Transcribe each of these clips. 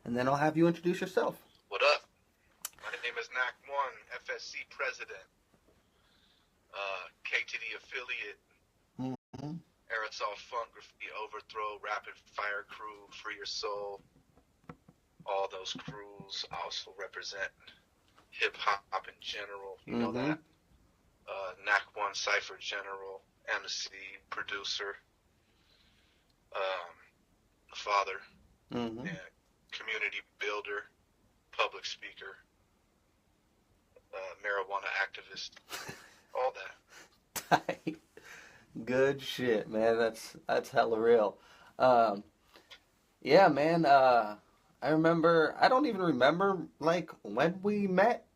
and then I'll have you introduce yourself. What up? My name is NAC1, FSC President, KTD Affiliate, Mm-hmm. Aerosol Funk, Graffiti Overthrow, Rapid Fire Crew, Free Your Soul, all those crews. I also represent hip-hop in general, you know that. NAC1 Cypher General, MC, producer, father, Mm-hmm. and community builder, public speaker, marijuana activist, all that. Good shit, man. That's hella real. Yeah, man. I remember. I don't even remember like when we met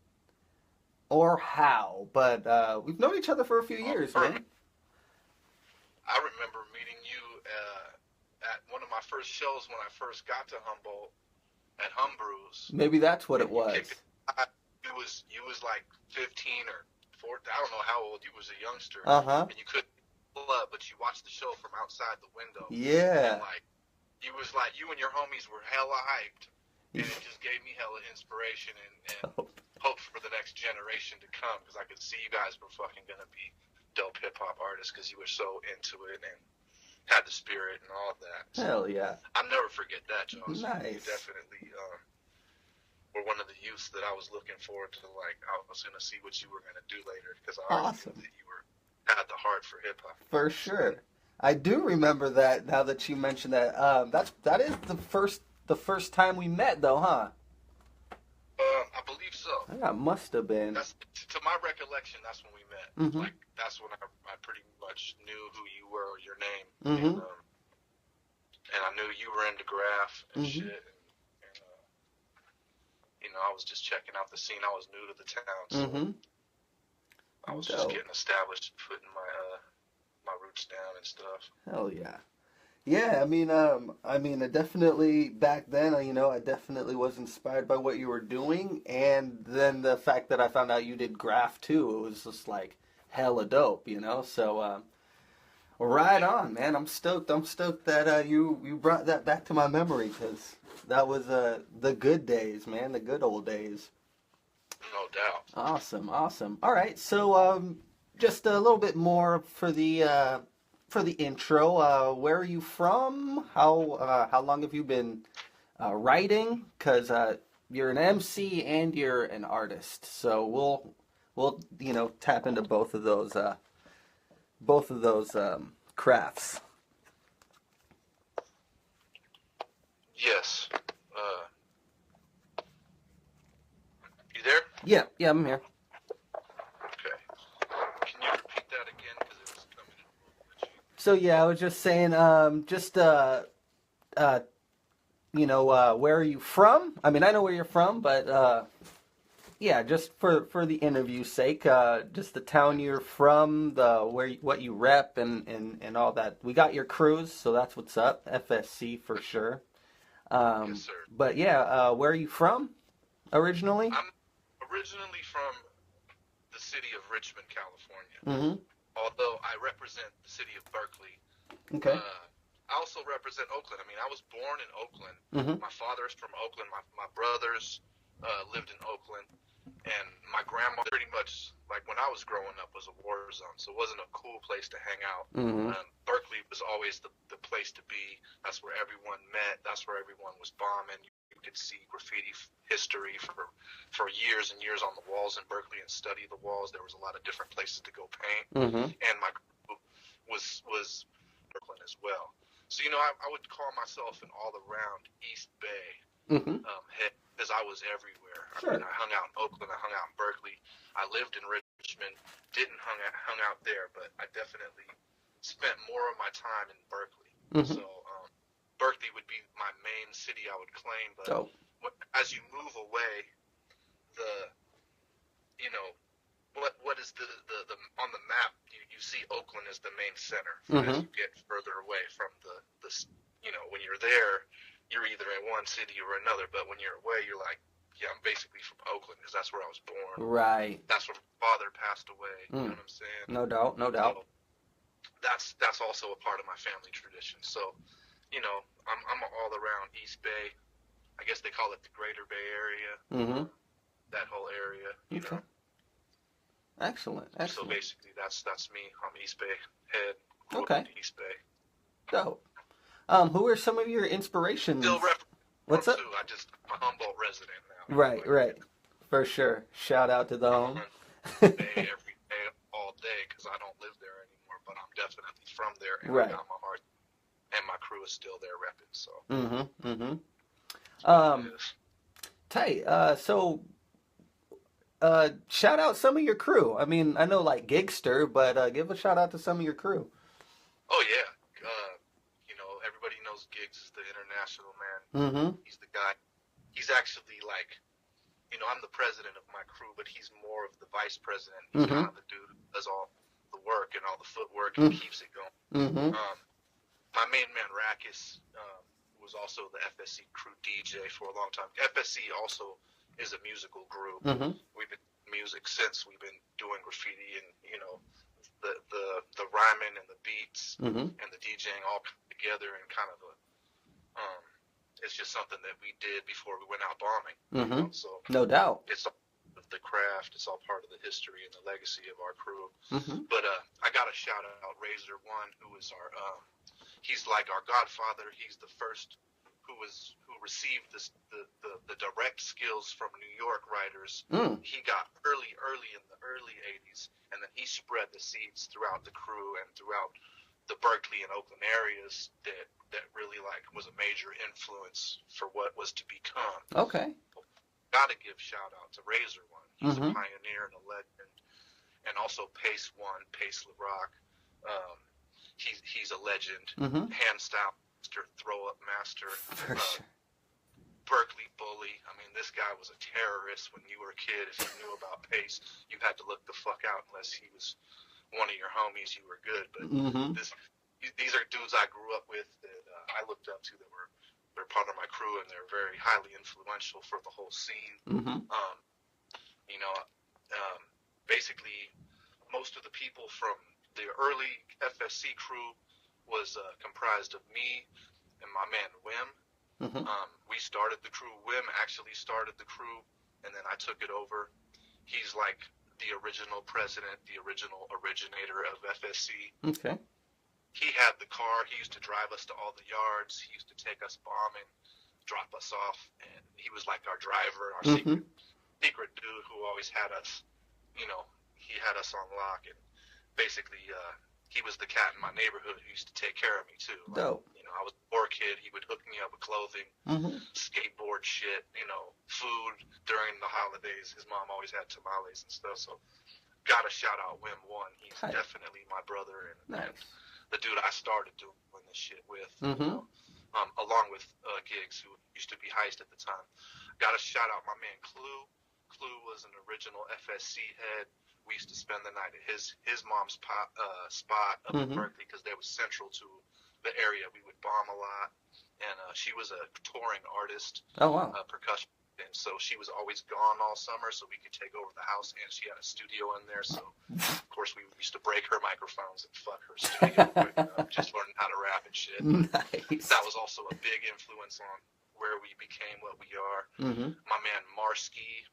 or how, but we've known each other for a few years, man. I remember meeting you at one of my first shows when I first got to Humboldt at Humbrews. Maybe that's what it was. You was like 15 or 14. I don't know how old. You was a youngster. Uh-huh. And you couldn't pull up, but you watched the show from outside the window. Yeah. And you and your homies were hella hyped. And it just gave me hella inspiration and hope for the next generation to come, because I could see you guys were fucking gonna be dope hip hop artists because you were so into it and had the spirit and all of that. So hell yeah. I'll never forget that, Jaws. Nice. You definitely were one of the youths that I was looking forward to. Like, I was gonna see what you were gonna do later, because I already knew that you had the heart for hip hop. For sure. I do remember that now that you mentioned that. That is the first time we met though, huh? I believe so. Yeah, it must have been. To my recollection, that's when we met. Mm-hmm. Like, that's when I pretty much knew who you were, your name, mm-hmm. and I knew you were into graph and mm-hmm. shit. And I was just checking out the scene. I was new to the town, so mm-hmm. I was just getting established, putting my roots down and stuff. Hell yeah. Yeah, I mean, I definitely back then, I definitely was inspired by what you were doing, and then the fact that I found out you did graph too, it was just like hella dope, So, right on, man. I'm stoked that you brought that back to my memory, because that was the good days, man, the good old days. No doubt. Awesome. All right, so just a little bit more for the intro. Where are you from? How long have you been writing? Because you're an MC and you're an artist, so we'll tap into both of those crafts. Yes. You there? Yeah, I'm here. Okay. Can you repeat that again? Because it was coming in a little glitchy. So yeah, I was just saying, where are you from? I mean, I know where you're from, but yeah, just for the interview's sake, just the town you're from, what you rep, and all that. We got your crews, so that's what's up. FSC for sure. Yes, sir. But yeah, where are you from originally? I'm originally from the city of Richmond, California. Mm-hmm. Although I represent the city of Berkeley. Okay. I also represent Oakland. I mean, I was born in Oakland. Mm-hmm. My father is from Oakland. My brothers lived in Oakland. And my grandma, pretty much, like when I was growing up, was a war zone. So it wasn't a cool place to hang out. Mm-hmm. Berkeley was always the place to be. That's where everyone met. That's where everyone was bombing. You could see graffiti history for years and years on the walls in Berkeley and study the walls. There was a lot of different places to go paint. Mm-hmm. And my group was Brooklyn as well. So, I would call myself an all-around East Bay head, because I was everywhere. Sure. I mean, I hung out in Oakland. I hung out in Berkeley. I lived in Richmond. Didn't hung out there, but I definitely spent more of my time in Berkeley. Mm-hmm. So Berkeley would be my main city I would claim. But as you move away, what is the on the map? You see Oakland as the main center. Mm-hmm. As you get further away from the when you're there, you're either in one city or another. But when you're away, you're like, yeah, I'm basically from Oakland, because that's where I was born. Right. That's where my father passed away. You know what I'm saying? No doubt. So that's also a part of my family tradition. So, I'm all around East Bay. I I guess they call it the Greater Bay Area. Mm-hmm. That whole area, you Okay. know. Excellent. So basically, that's me. I'm East Bay head. Grew Okay. up in East Bay. Dope. Who are some of your inspirations? Still What's up? too. I'm a Humboldt resident now. Right, right. For sure. Shout out to the home. Bay every day, all day, because I don't live there anymore, but I'm definitely from there, and Right. I got my heart, and my crew is still there repping. So. Mm-hmm. It is. Tight. So, shout out some of your crew. I mean, I know like Gigster, but give a shout out to some of your crew. Oh yeah. You know, everybody knows Giggs is the international man. Mm-hmm. He's the guy. He's actually like, you know, I'm the president of my crew, but he's more of the vice president. He's kind of the dude who does all the work and all the footwork and keeps it going. Mm-hmm. My main man Rakis was also the FSC crew DJ for a long time. FSC also is a musical group. Mm-hmm. We've been music since we've been doing graffiti, and you know, the rhyming and the beats and the DJing all come together in kind of a it's just something that we did before we went out bombing. You know? So no doubt. It's all the craft. It's all part of the history and the legacy of our crew. Mm-hmm. But I got to shout out Razor One, who is our he's like our godfather. He's the first who received the direct skills from New York writers. He got early in the early 80s, and then he spread the seeds throughout the crew and throughout the Berkeley and Oakland areas that really like was a major influence for what was to become. Okay. Got to give shout out to Razor One. He's a pioneer and a legend, and also Pace One, Pace LaRock. He's a legend. Hand style master, throw up master. For sure. Berkeley bully. I mean, this guy was a terrorist when you were a kid. If you knew about Pace, you had to look the fuck out unless he was one of your homies. You were good, but these are dudes I grew up with that I looked up to, that they're part of my crew, and they're very highly influential for the whole scene. You know, basically most of the people from the early FSC crew was comprised of me and my man Wim. We started the crew. Wim actually started the crew, and then I took it over. He's like the original president, the original originator of FSC. Okay. He had the car. He used to drive us to all the yards. He used to take us bombing, drop us off, and he was like our driver, our secret dude who always had us, you know, he had us on lock. And basically, he was the cat in my neighborhood who used to take care of me too. Like, Dope. you know, I was a poor kid. He would hook me up with clothing, skateboard shit, you know, food during the holidays. His mom always had tamales and stuff. So, gotta shout out Wim One. He's definitely my brother and the dude I started doing this shit with, you know, along with Giggs, who used to be Heist at the time. Got to shout out my man Clue. Clue was an original FSC head. We used to spend the night at his mom's spot up in Berkeley because they was central to the area. We would bomb a lot, and she was a touring artist, percussion. And so she was always gone all summer, so we could take over the house, and she had a studio in there. So, of course, we used to break her microphones and fuck her studio quick, just learning how to rap and shit. Nice. That was also a big influence on where we became what we are. My man Marski,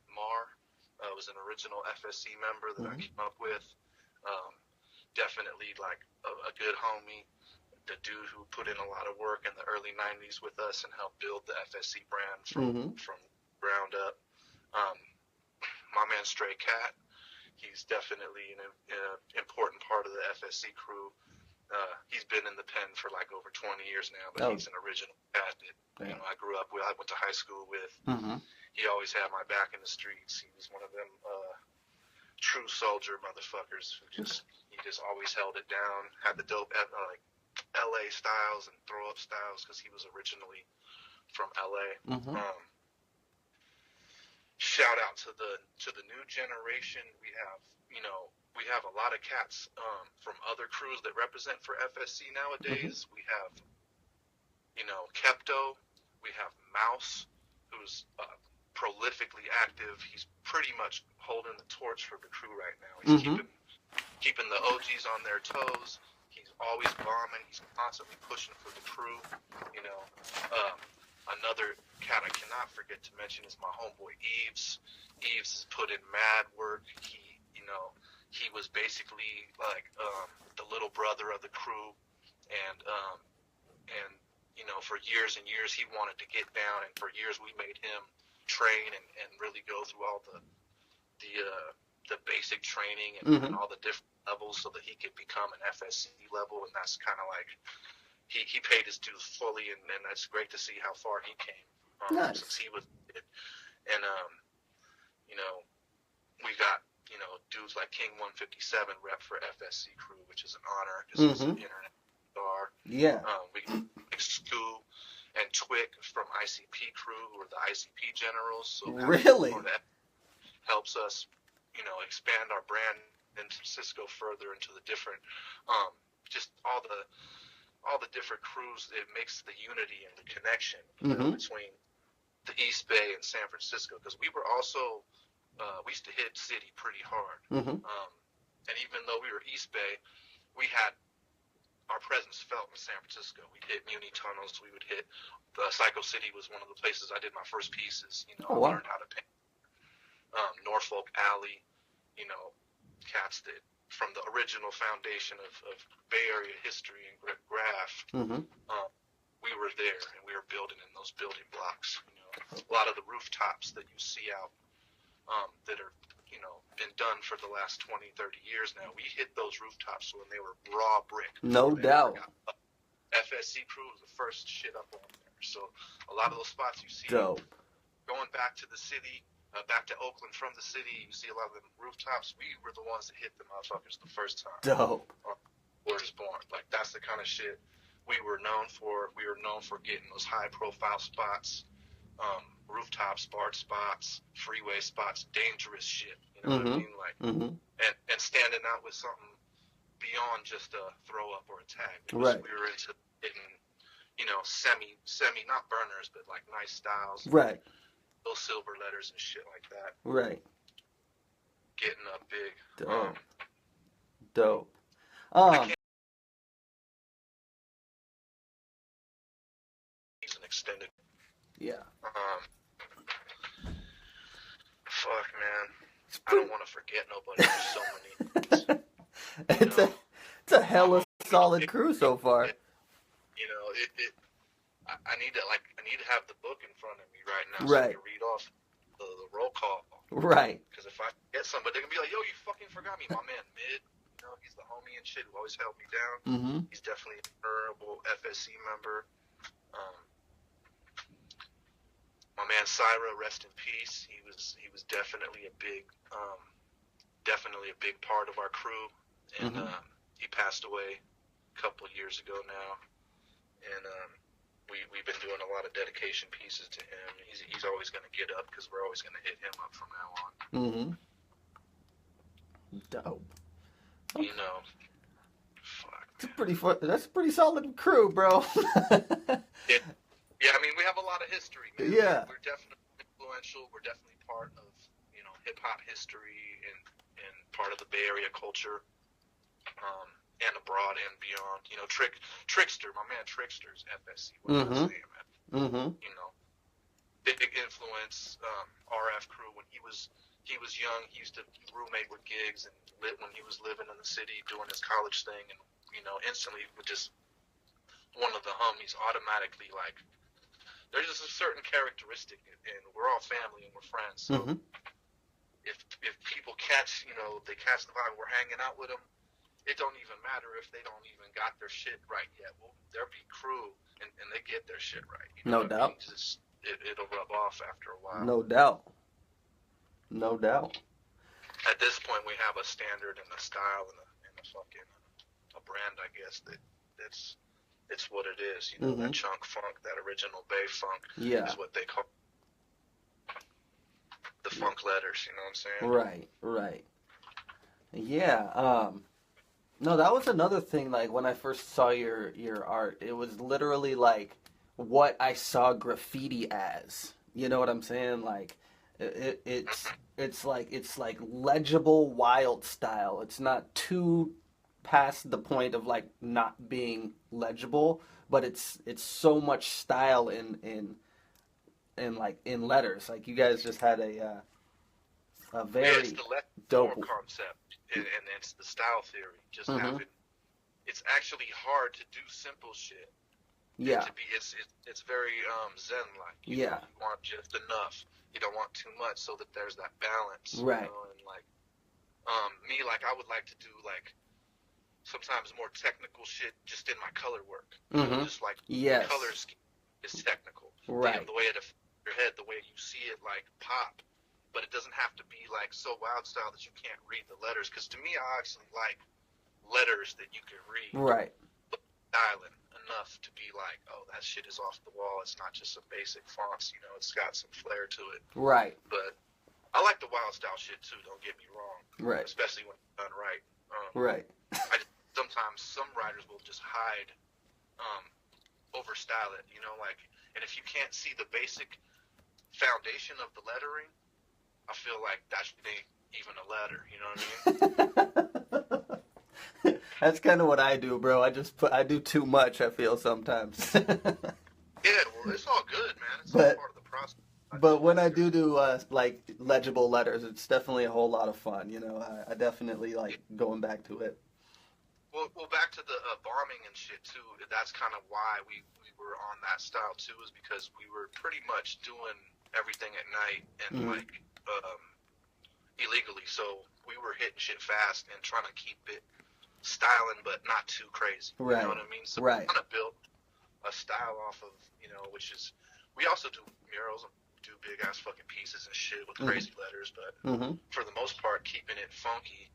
was an original FSC member that I came up with. Definitely like a good homie. The dude who put in a lot of work in the early 90s with us and helped build the FSC brand from ground up. My man Stray Cat, he's definitely an important part of the FSC crew. He's been in the pen for like over 20 years now, but he's an original cat that you know I grew up with. I went to high school with. He always had my back in the streets. He was one of them true soldier motherfuckers who just always held it down. Had the dope like LA styles and throw up styles because he was originally from LA. Shout out to the new generation. We have a lot of cats from other crews that represent for FSC nowadays. We have, you know, Kepto. We have Mouse, who's prolifically active. He's pretty much holding the torch for the crew right now. He's keeping the OGs on their toes. He's always bombing. He's constantly pushing for the crew. You know, Another cat I cannot forget to mention is my homeboy Eves. Eves has put in mad work. He was basically like the little brother of the crew, and for years and years he wanted to get down, and for years we made him train and really go through all the basic training and all the different levels so that he could become an FSC level, and that's kind of like he paid his dues fully, and that's great to see how far he came since he was and we got dudes like King 157 rep for FSC crew, which is an honor because he's an internet star. Yeah. We got Scoo and Twick from ICP crew, who are the ICP generals. So really, that helps us, expand our brand in Cisco further into the different, just all the different crews. It makes the unity and the connection between the East Bay and San Francisco, because we were also we used to hit city pretty hard, and even though we were East Bay, we had our presence felt in San Francisco. We'd hit Muni tunnels. We would hit Psycho City was one of the places I did my first pieces. I learned how to paint. Norfolk Alley, cats that from the original foundation of Bay Area history and graph, we were there and we were building in those building blocks. A lot of the rooftops that you see out that are, been done for the last 20, 30 years now, we hit those rooftops when they were raw brick. No doubt. FSC crew was the first shit up on there. So a lot of those spots you see going back to the city, back to Oakland from the city, you see a lot of the rooftops. We were the ones that hit the motherfuckers the first time. Dope. Word is born. Like, that's the kind of shit we were known for. We were known for getting those high profile spots, rooftops, barred spots, freeway spots, dangerous shit. You know what I mean? Like, and standing out with something beyond just a throw up or a tag. Because we were into getting, semi, not burners, but like nice styles. Right. Those silver letters and shit like that. Right. Getting up big. Dope. Dope. He's an extended. Yeah. Fuck, man. I don't want to forget nobody. There's so many. It's a hella solid crew so far. I need to have the book in front of me right now so I can read off the roll call. Right. Because if I get somebody, they're gonna be like, "Yo, you fucking forgot me, my man Mid. He's the homie and shit who always held me down. He's definitely an honorable FSC member. My man Syra, rest in peace. He was definitely a big part of our crew, and he passed away a couple of years ago now. And we've been doing a lot of dedication pieces to him. He's always going to get up because we're always going to hit him up from now on. Dope. Fuck. That's a pretty solid crew, bro. Yeah, I mean, we have a lot of history, man. Yeah. We're definitely influential. We're definitely part of, hip-hop history and part of the Bay Area culture, and abroad and beyond. Trickster, my man Trickster's FSC. What am I saying, man? Big influence. RF crew, when he was young, he used to roommate with Gigs and when he was living in the city doing his college thing, and, instantly with just one of the homies automatically, like, there's just a certain characteristic, and we're all family and we're friends. So if people catch, they catch the vibe, we're hanging out with them, it don't even matter if they don't even got their shit right yet. Well, there'll be crew, and they get their shit right. No doubt. I mean? It'll rub off after a while. No doubt. No doubt. At this point, we have a standard and a style and a fucking a brand, I guess, it's what it is. That chunk funk, that original Bay funk is what they call the funk letters, you know what I'm saying? Right. Yeah. No, that was another thing, like, when I first saw your art, it was literally, like, what I saw graffiti as. You know what I'm saying? Like, it's like legible wild style. It's not too past the point of, like, not being legible, but it's so much style in in letters. Like you guys just had a very it's the less dope. more concept, and it's the style theory. Just Mhm. having, it's actually hard to do simple shit. Yeah. To be, it's very zen like. Yeah. You want just enough. You don't want too much, so that there's that balance. Right. You know? And like, me, like I would like to do like sometimes more technical shit just in my color work. You know, just like Yes. the color scheme is technical. Right. The way it affects your head, the way you see it like pop. But it doesn't have to be like so wild style that you can't read the letters. Because to me, I actually like letters that you can read. Right. But styling enough to be like, oh, that shit is off the wall. It's not just some basic fonts. You know, it's got some flair to it. Right. But I like the wild style shit too. Don't get me wrong. Right. Especially when it's done right. Right. Sometimes some writers will just hide, over style it. You know, like, and if you can't see the basic foundation of the lettering, I feel like that ain't even a letter, you know what I mean? That's kind of what I do, bro. I do too much, I feel sometimes. Yeah, well, it's all good, man. It's all part of the process. But when I do like legible letters, it's definitely a whole lot of fun. You know, I definitely like going back to it. Well, back to the bombing and shit too. That's kind of why we were on that style too, is because we were pretty much doing everything at night and like illegally. So we were hitting shit fast and trying to keep it styling, but not too crazy. Right. You know what I mean? So right. we kind of built a style off of, you know, which is, we also do murals and do big ass fucking pieces and shit with crazy letters, but for the most part, keeping it funky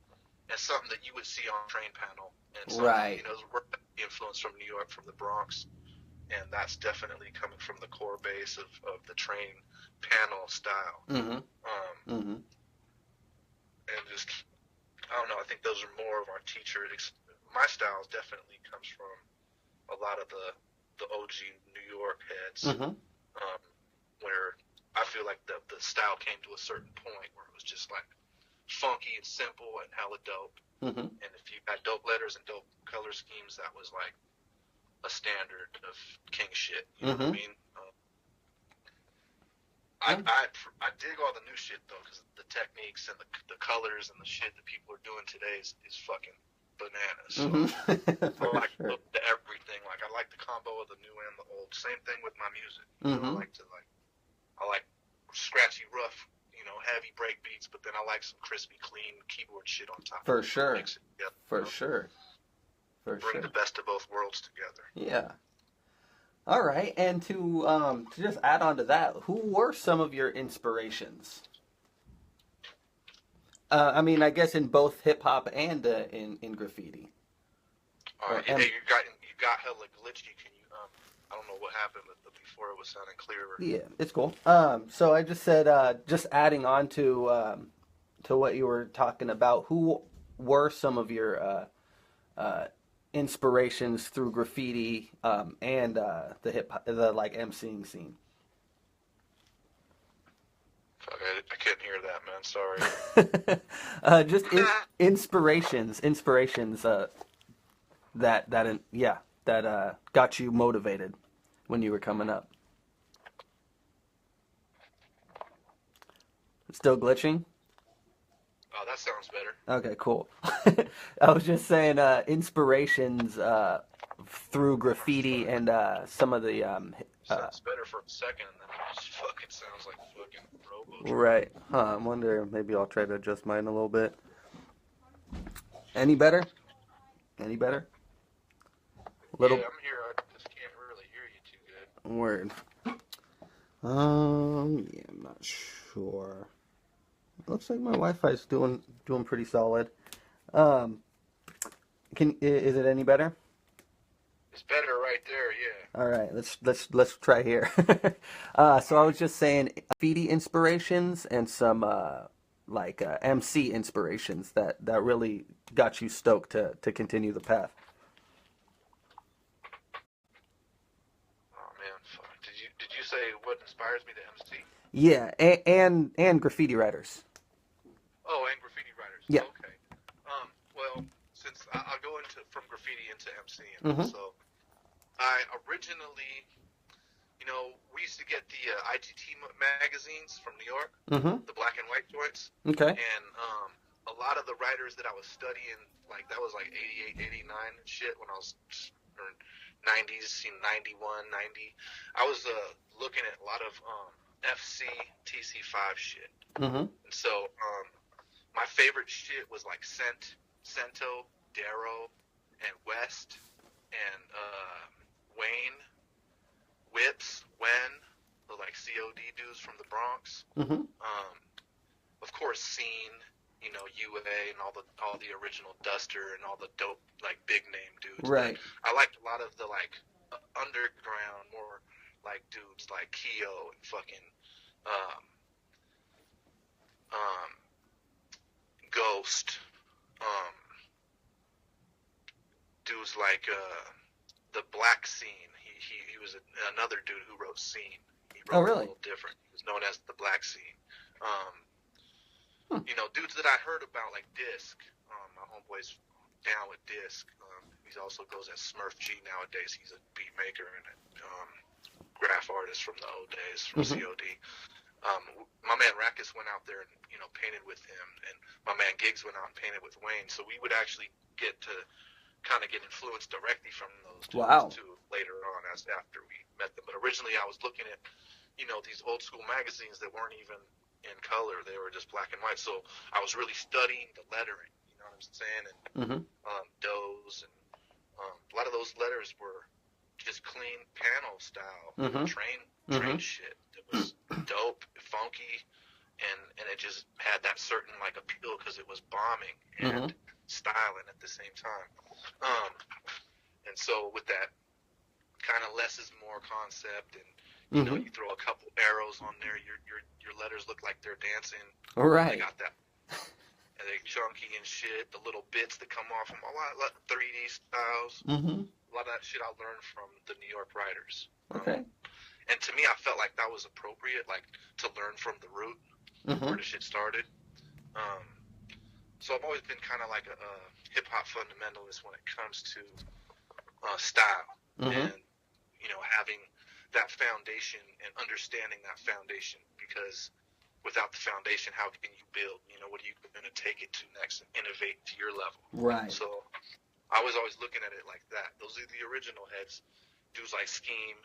and something that you would see on train panel. And something, you know, we're influenced from New York, from the Bronx, and that's definitely coming from the core base of the train panel style. And just, I don't know, I think those are more of our teacher. My style definitely comes from a lot of the OG New York heads, where I feel like the style came to a certain point where it was just like funky and simple and hella dope. And if you had dope letters and dope color schemes, that was like a standard of king shit. You know what I mean? I dig all the new shit though, because the techniques and the colors and the shit that people are doing today is fucking bananas. So I like the everything. Like I like the combo of the new and the old. Same thing with my music. You know, I like scratchy, rough, you know, heavy break beats, but then I like some crispy, clean keyboard shit on top. For sure. Mix it together, For sure. Bring the best of both worlds together. Yeah. All right, and to just add on to that, who were some of your inspirations? I mean, I guess in both hip hop and in graffiti. All right, hey, you got hella glitchy. Can you? I don't know what happened, but before it was sounding clearer. Yeah, it's cool. So I just said, just adding on to what you were talking about, who were some of your inspirations through graffiti and the like MCing scene? Fuck, I couldn't hear that, man. Sorry. Just inspirations that got you motivated when you were coming up. Still glitching? Oh, that sounds better. Okay, cool. I was just saying inspirations through graffiti and some of the... sounds better for a second, and then it just fucking sounds like fucking robo. Right. I wonder, maybe I'll try to adjust mine a little bit. Any better? Any better? Little... Yeah, I'm here. I just can't really hear you too good. Word. Yeah, I'm not sure. Looks like my Wi-Fi's doing pretty solid. Is it any better? It's better right there, yeah. All right, let's try here. So I was just saying graffiti inspirations and some MC inspirations that really got you stoked to continue the path. Oh man, fuck. Did you say what inspires me to MC? Yeah, and graffiti writers. Oh, and graffiti writers. Yeah. Okay. Well, since I'll go from graffiti into MCing, so I originally, you know, we used to get the IGT magazines from New York, Mm-hmm. the black and white joints, Okay. and a lot of the writers that I was studying, like that was like 88, 89 and shit when I was or 90s, 91, 90. I was looking at a lot of FC, TC5 shit. Mm-hmm. And so my favorite shit was like Cento, Darrow, and West, and Wayne, Whips, Wen, the like COD dudes from the Bronx. Mm-hmm. Of course, Scene, you know, UA and all the original Duster and all the dope like big name dudes. Right. But I liked a lot of the like underground, more like dudes like Keo and fucking Ghost, dudes like the Black Scene. He was another dude who wrote Scene. He wrote really? a little different. He was known as the Black Scene. You know, dudes that I heard about like Disc. My homeboy's down with Disc. He also goes as Smurf G nowadays. He's a beat maker and a graph artist from the old days from COD. My man Rackus went out there and, you know, painted with him, and my man Giggs went out and painted with Wayne. So we would actually get to kind of get influenced directly from those dudes too later on as after we met them. But originally I was looking at, you know, these old school magazines that weren't even in color. They were just black and white. So I was really studying the lettering, you know what I'm saying? And Doe's and a lot of those letters were just clean panel style, train shit. It was dope, funky, and it just had that certain like appeal because it was bombing and styling at the same time. And so with that kind of less is more concept, and you know, you throw a couple arrows on there, your letters look like they're dancing. All right. They got that. And they chunky and shit. The little bits that come off them, a lot of 3D styles. A lot of that shit I learned from the New York writers. Okay. And to me, I felt like that was appropriate, like to learn from the root where the shit started. So I've always been kind of like a hip hop fundamentalist when it comes to style and, you know, having that foundation and understanding that foundation, because without the foundation, how can you build? You know, what are you going to take it to next and innovate to your level? Right. So I was always looking at it like that. Those are the original heads. Dudes like Scheme,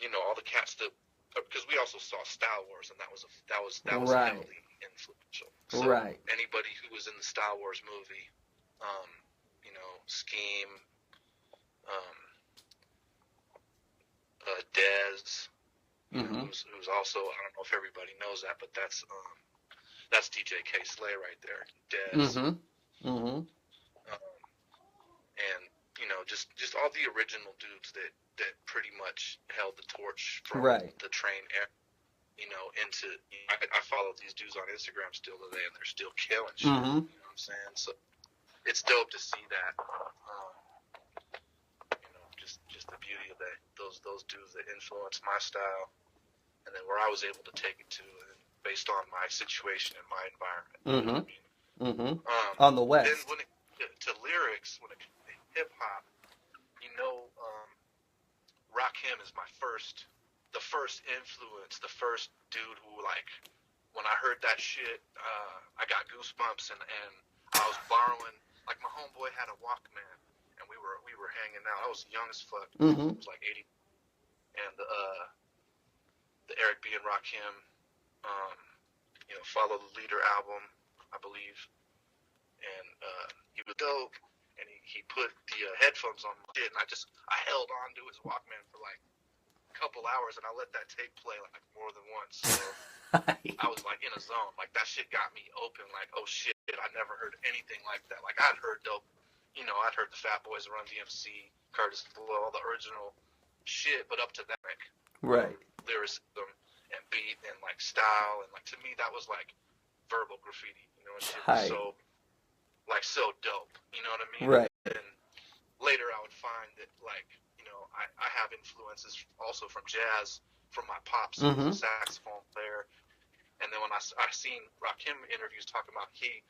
you know, all the cats that, because we also saw Star Wars, and that was heavily influential. So anybody who was in the Star Wars movie, you know, Scheme, Dez, you know, who's also, I don't know if everybody knows that, but that's DJ K Slay right there, Dez. And you know, just all the original dudes that pretty much held the torch from the train era, you know, into, I follow these dudes on Instagram still today, and they're still killing shit. You know what I'm saying? So it's dope to see that. You know, just the beauty of that, those dudes that influenced my style, and then where I was able to take it to, and based on my situation and my environment. You know what I mean? On the West. Then when it to lyrics, when it comes to hip hop, you know, Rakim is the first influence, the first dude who, like, when I heard that shit, I got goosebumps, and I was borrowing, like, my homeboy had a Walkman, and we were hanging out. I was young as fuck. It was like 80, and the Eric B and Rakim, you know, Follow the Leader album, I believe, and he was dope. And he put the headphones on my shit, and I held on to his Walkman for like a couple hours, and I let that tape play like more than once. So I was like in a zone. Like that shit got me open. Like, oh shit, I never heard anything like that. Like I'd heard dope, you know, I'd heard the Fat Boys, Run DMC, Curtis Blow, all the original shit, but up to that, like, lyricism and beat and like style, and like to me that was like verbal graffiti. You know, shit was so dope, you know what I mean? Right. And later I would find that, like, you know, I have influences also from jazz, from my pops, who was a saxophone player. And then when I seen Rakim interviews talking about he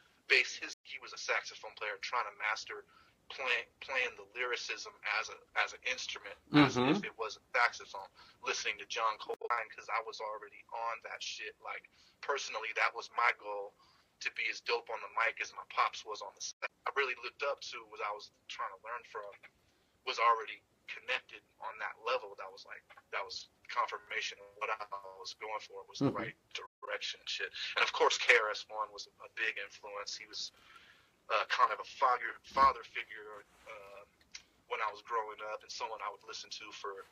was a saxophone player trying to master playing the lyricism as an instrument, as Mm-hmm. if it was a saxophone, listening to John Coltrane, because I was already on that shit. Like, personally, that was my goal, to be as dope on the mic as my pops was on the set. I really looked up to, what I was trying to learn from, was already connected on that level. That was confirmation of what I was going for, was the right direction and shit. And of course, KRS-One was a big influence. He was kind of a father figure when I was growing up, and someone I would listen to for,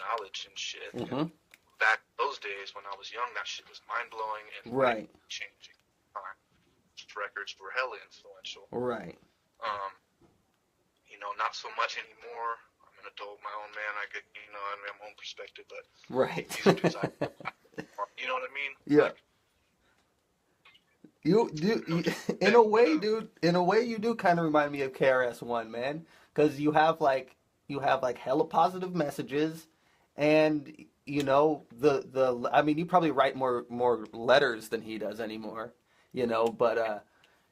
knowledge and shit. Mm-hmm. And back those days when I was young, that shit was mind-blowing and Right. changing. Records were hella influential. Right. Not so much anymore. I'm an adult, my own man. I get, I have my own perspective, but Right. these dudes, you know what I mean? Yeah. Like, You in a way, dude. In a way, you do kind of remind me of KRS-One, man, because you have like hella positive messages, and the I mean, you probably write more letters than he does anymore, but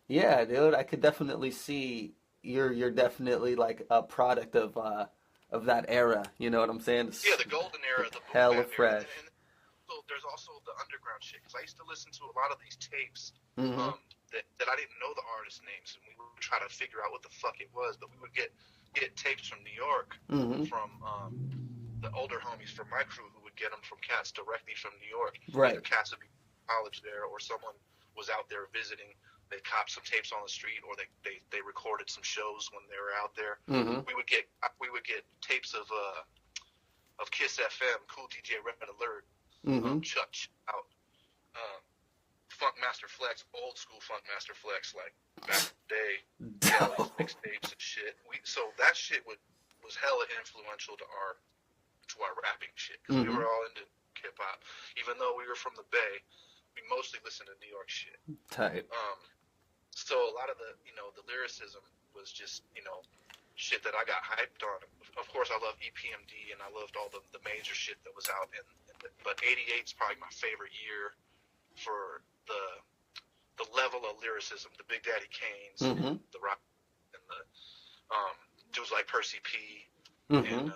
yeah, dude, I could definitely see you're definitely like a product of that era. You know what I'm saying? yeah, the golden era, the boom Hella bap era, fresh. and so there's also the underground shit, because I used to listen to a lot of these tapes Mm-hmm. that I didn't know the artist names, and we would try to figure out what the fuck it was, but we would get tapes from New York, Mm-hmm. from the older homies from my crew, who would get them from cats directly from New York. Right. Either cats would be in college there, or someone was out there visiting. They copped some tapes on the street, or they recorded some shows when they were out there. Mm-hmm. We would get tapes of Kiss FM, Cool DJ Red Alert, Mm-hmm. Chuck out, Funk Master Flex, old school Funk Master Flex, like back in the day, all these mixtapes and shit. So that shit was hella influential to our rapping shit, because we were all into hip hop. Even though we were from the Bay, we mostly listened to New York shit. Tight. So a lot of the lyricism was just, shit that I got hyped on. Of course, I love EPMD, and I loved all the major shit that was out. But '88 is probably my favorite year for the level of lyricism. The Big Daddy Kanes, Mm-hmm. the rock, and the dudes like Percy P, Mm-hmm. and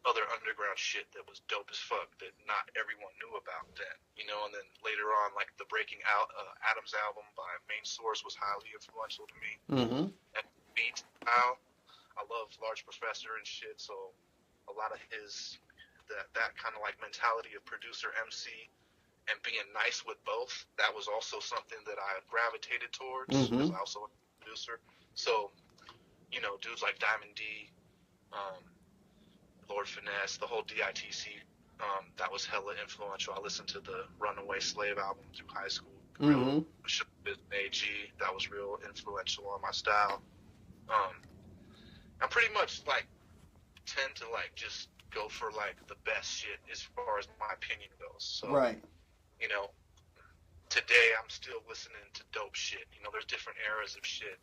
other underground shit that was dope as fuck that not everyone knew about then, and then later on, like the Breaking Out Adams album by Main Source was highly influential to me. Mm-hmm. And beat style, I love Large Professor and shit, so a lot of his that kind of like mentality of producer MC and being nice with both, that was also something that I gravitated towards, because I also a producer. So, dudes like Diamond D, Lord Finesse, the whole DITC, that was hella influential. I listened to the Runaway Slave album through high school. Mm-hmm. AG, that was real influential on my style. I pretty much like tend to like just go for like the best shit as far as my opinion goes. So, Right. Today I'm still listening to dope shit. There's different eras of shit.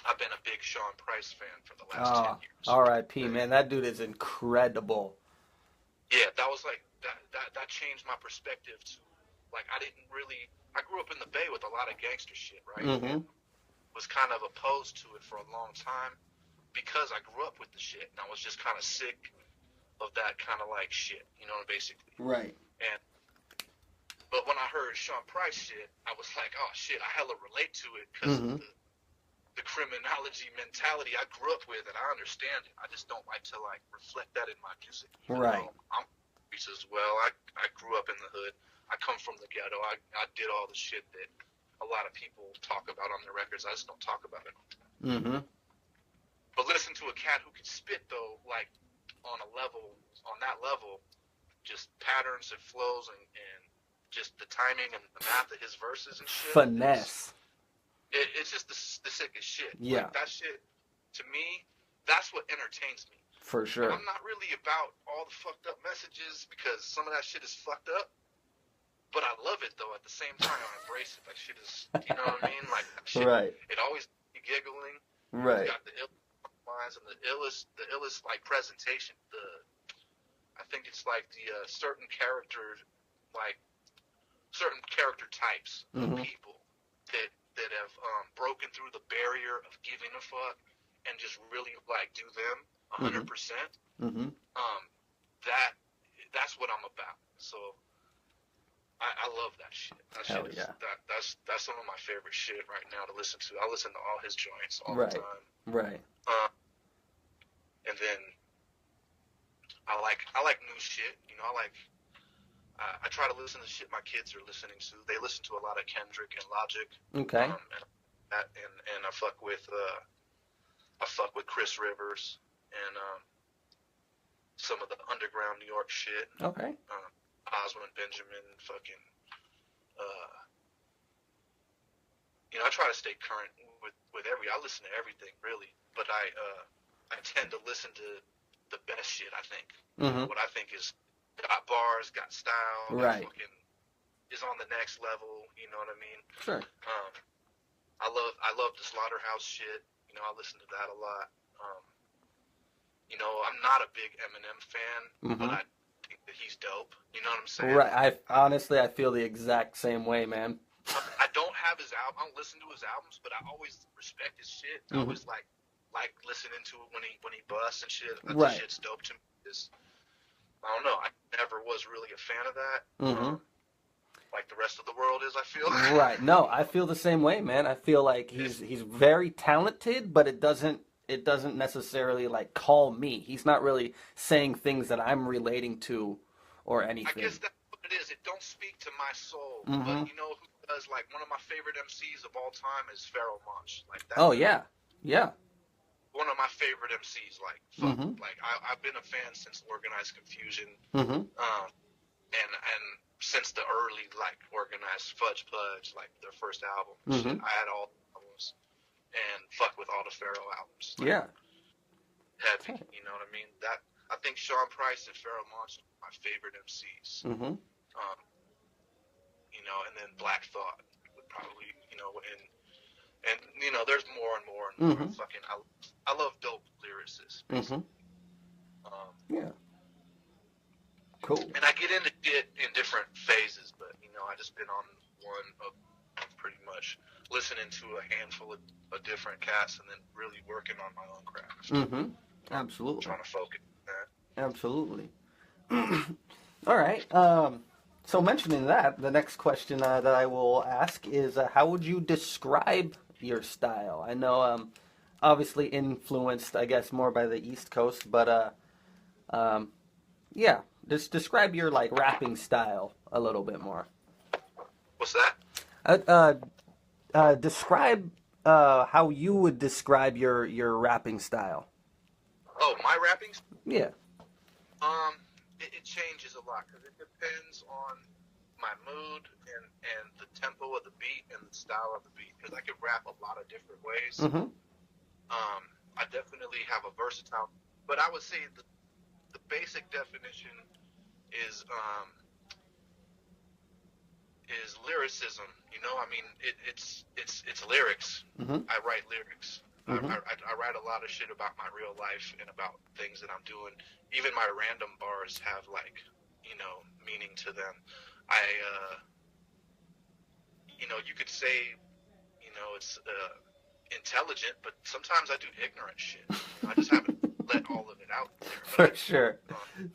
I've been a big Sean Price fan for the last 10 years. R.I.P. Man, that dude is incredible. Yeah, that was like that changed my perspective to, like, I grew up in the Bay with a lot of gangster shit, right? Mm-hmm. Was kind of opposed to it for a long time because I grew up with the shit, and I was just kind of sick of that kind of like shit, basically. Right. But when I heard Sean Price shit, I was like, oh shit, I hella relate to it, because of the criminology mentality I grew up with, and I understand it. I just don't like to like reflect that in my music. Right. I'm as well. I grew up in the hood. I come from the ghetto. I did all the shit that a lot of people talk about on their records. I just don't talk about it. Mm-hmm. But listen to a cat who can spit, though, like on that level, just patterns and flows and just the timing and the math of his verses and shit. Finesse. It's just the sickest shit. Yeah. Like, that shit, to me, that's what entertains me. For sure. I'm not really about all the fucked up messages, because some of that shit is fucked up. But I love it, though, at the same time. I embrace it. Like, shit is, you know what I mean? Like, shit, Right. It always be giggling. Right. It's got the illest lines and the illest, like, presentation. I think it's, like, the certain character types of people that that have broken through the barrier of giving a fuck and just really like do them 100%. Mm-hmm. That's what I'm about. So I love that shit. Hell yeah. That's some of my favorite shit right now to listen to. I listen to all his joints all Right. the time. Right. And then I like new shit. You know, I try to listen to shit my kids are listening to. They listen to a lot of Kendrick and Logic. Okay. And I fuck with Chris Rivers and some of the underground New York shit. Okay. Oswald Benjamin, fucking. You know, I try to stay current with I listen to everything really, but I tend to listen to the best shit. I think. Mm-hmm. What I think is got bars, got style, right. Fucking is on the next level. You know what I mean? Sure. I love the Slaughterhouse shit. You know, I listen to that a lot. You know, I'm not a big Eminem fan, but I think that he's dope. You know what I'm saying? Right. I feel the exact same way, man. I don't have his album. I don't listen to his albums, but I always respect his shit. I always like listening to it when he busts and shit. That shit's dope to me. I don't know. I never was really a fan of that. Like the rest of the world is, I feel. Right. No, I feel the same way, man. I feel like he's very talented, but it doesn't necessarily like call me. He's not really saying things that I'm relating to or anything. I guess that's what it is. It don't speak to my soul. But you know who does? Like one of my favorite MCs of all time is Pharoah Monch. Like that. Oh yeah. Yeah. One of my favorite MCs, like I've been a fan since Organized Confusion, and since the early like Organized Fudge Pudge, like their first album. Shit, I had all the albums, and fuck with all the Pharoah albums. Like, yeah, heavy. You know what I mean? That I think Sean Price and Pharoah Monch are my favorite MCs. You know, and then Black Thought would probably, you know, and you know, there's more and more and more. Fucking, I love dope lyricists. Yeah. Cool. And I get into shit in different phases, but you know, I just been on one of pretty much listening to a handful of different cats and then really working on my own craft. Absolutely. Trying to focus on that. Absolutely. All right. So mentioning that, the next question that I will ask is, how would you describe your style? I know, obviously influenced, I guess, more by the East Coast, but yeah, just describe your like rapping style a little bit more. What's that? Describe how you would describe your rapping style. Oh, my rapping? Yeah. It changes a lot because it depends on my mood and the tempo of the beat and the style of the beat. Because I can rap a lot of different ways. I definitely have a versatile, but I would say the basic definition is lyricism. You know, I mean, it's lyrics. I write lyrics. I write a lot of shit about my real life and about things that I'm doing. Even my random bars have like, you know, meaning to them. You know, you could say, you know, it's intelligent, but sometimes I do ignorant shit. I just haven't let all of it out there.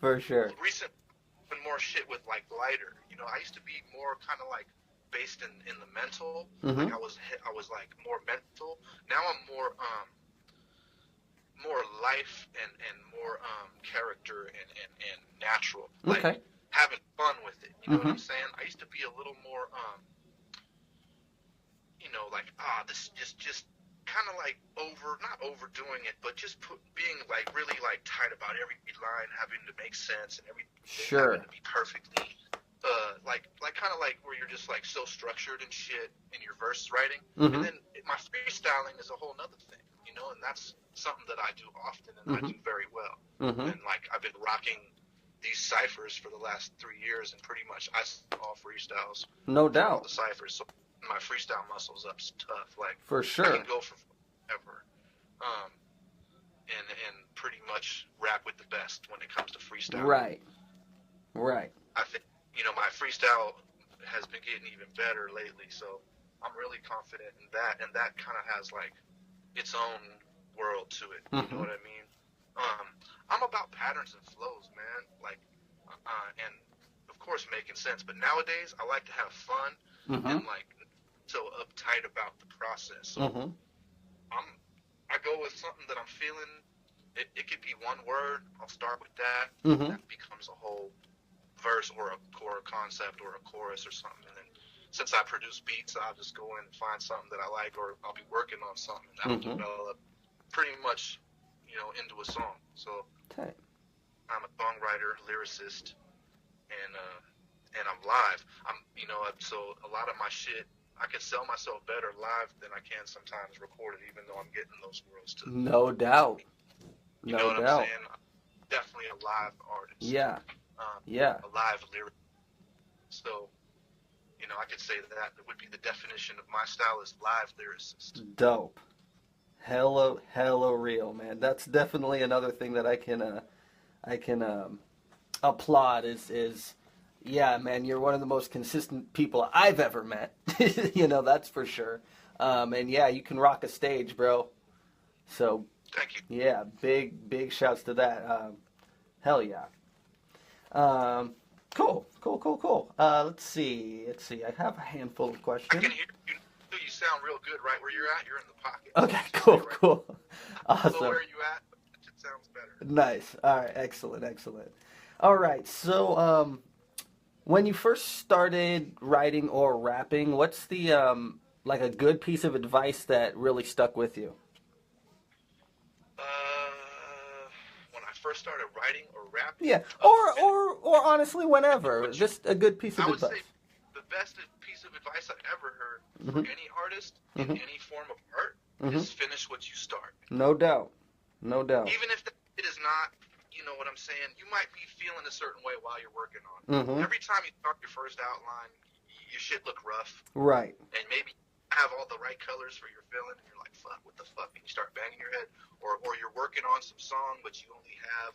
For sure. Recent, more shit with like lighter. You know, I used to be more kind of like based in the mental. Like I was like more mental. Now I'm more life and more character and natural. Like having fun with it. You know what I'm saying? I used to be a little more you know, like this just kind of like not overdoing it, but just being like really like tight about every line having to make sense and everything having to be perfectly like kind of like where you're just like so structured and shit in your verse writing. And then my freestyling is a whole nother thing, you know, and that's something that I do often and I do very well. And like I've been rocking these ciphers for the last 3 years and pretty much I all freestyles. No doubt. All the ciphers. So my freestyle muscles up's tough. Like for sure. I can go for forever. And pretty much rap with the best when it comes to freestyle. Right. I think, you know, my freestyle has been getting even better lately, so I'm really confident in that, and that kind of has like its own world to it. You know what I mean? I'm about patterns and flows, man. Like, and of course making sense. But nowadays, I like to have fun and like so uptight about the process. So I go with something that I'm feeling. It could be one word. I'll start with that. That becomes a whole verse or a core concept or a chorus or something. And then since I produce beats, I'll just go in and find something that I like, or I'll be working on something that'll develop pretty much, into a song. So I'm a songwriter, lyricist, and I'm live. So a lot of my shit, I can sell myself better live than I can sometimes recorded, even though I'm getting those worlds to. No doubt. You know what I'm saying? I'm definitely a live artist. Yeah. A live lyric. So, I could say that would be the definition of my style is live lyricist. Dope. Hella real, man. That's definitely another thing that I can applaud is yeah, man, you're one of the most consistent people I've ever met. That's for sure. And yeah, you can rock a stage, bro. So thank you. Yeah, big shouts to that. Hell yeah. Cool. Let's see. I have a handful of questions. I can hear you. You sound real good right where you're at. You're in the pocket. Okay, cool. Awesome. So where are you at? It sounds better. Nice. All right, excellent. All right, so when you first started writing or rapping, what's the like a good piece of advice that really stuck with you? When I first started writing or rapping. Yeah, or honestly, whenever. Just a good piece of advice. I would say the best piece of advice I've ever heard for any artist in any form of art is finish what you start. No doubt. Even if it is not, you know what I'm saying, you might be feeling a certain way while you're working on it. Every time you start your first outline, your shit look rough. Right. And maybe have all the right colors for your feeling, and you're like, fuck, what the fuck? And you start banging your head. Or you're working on some song, but you only have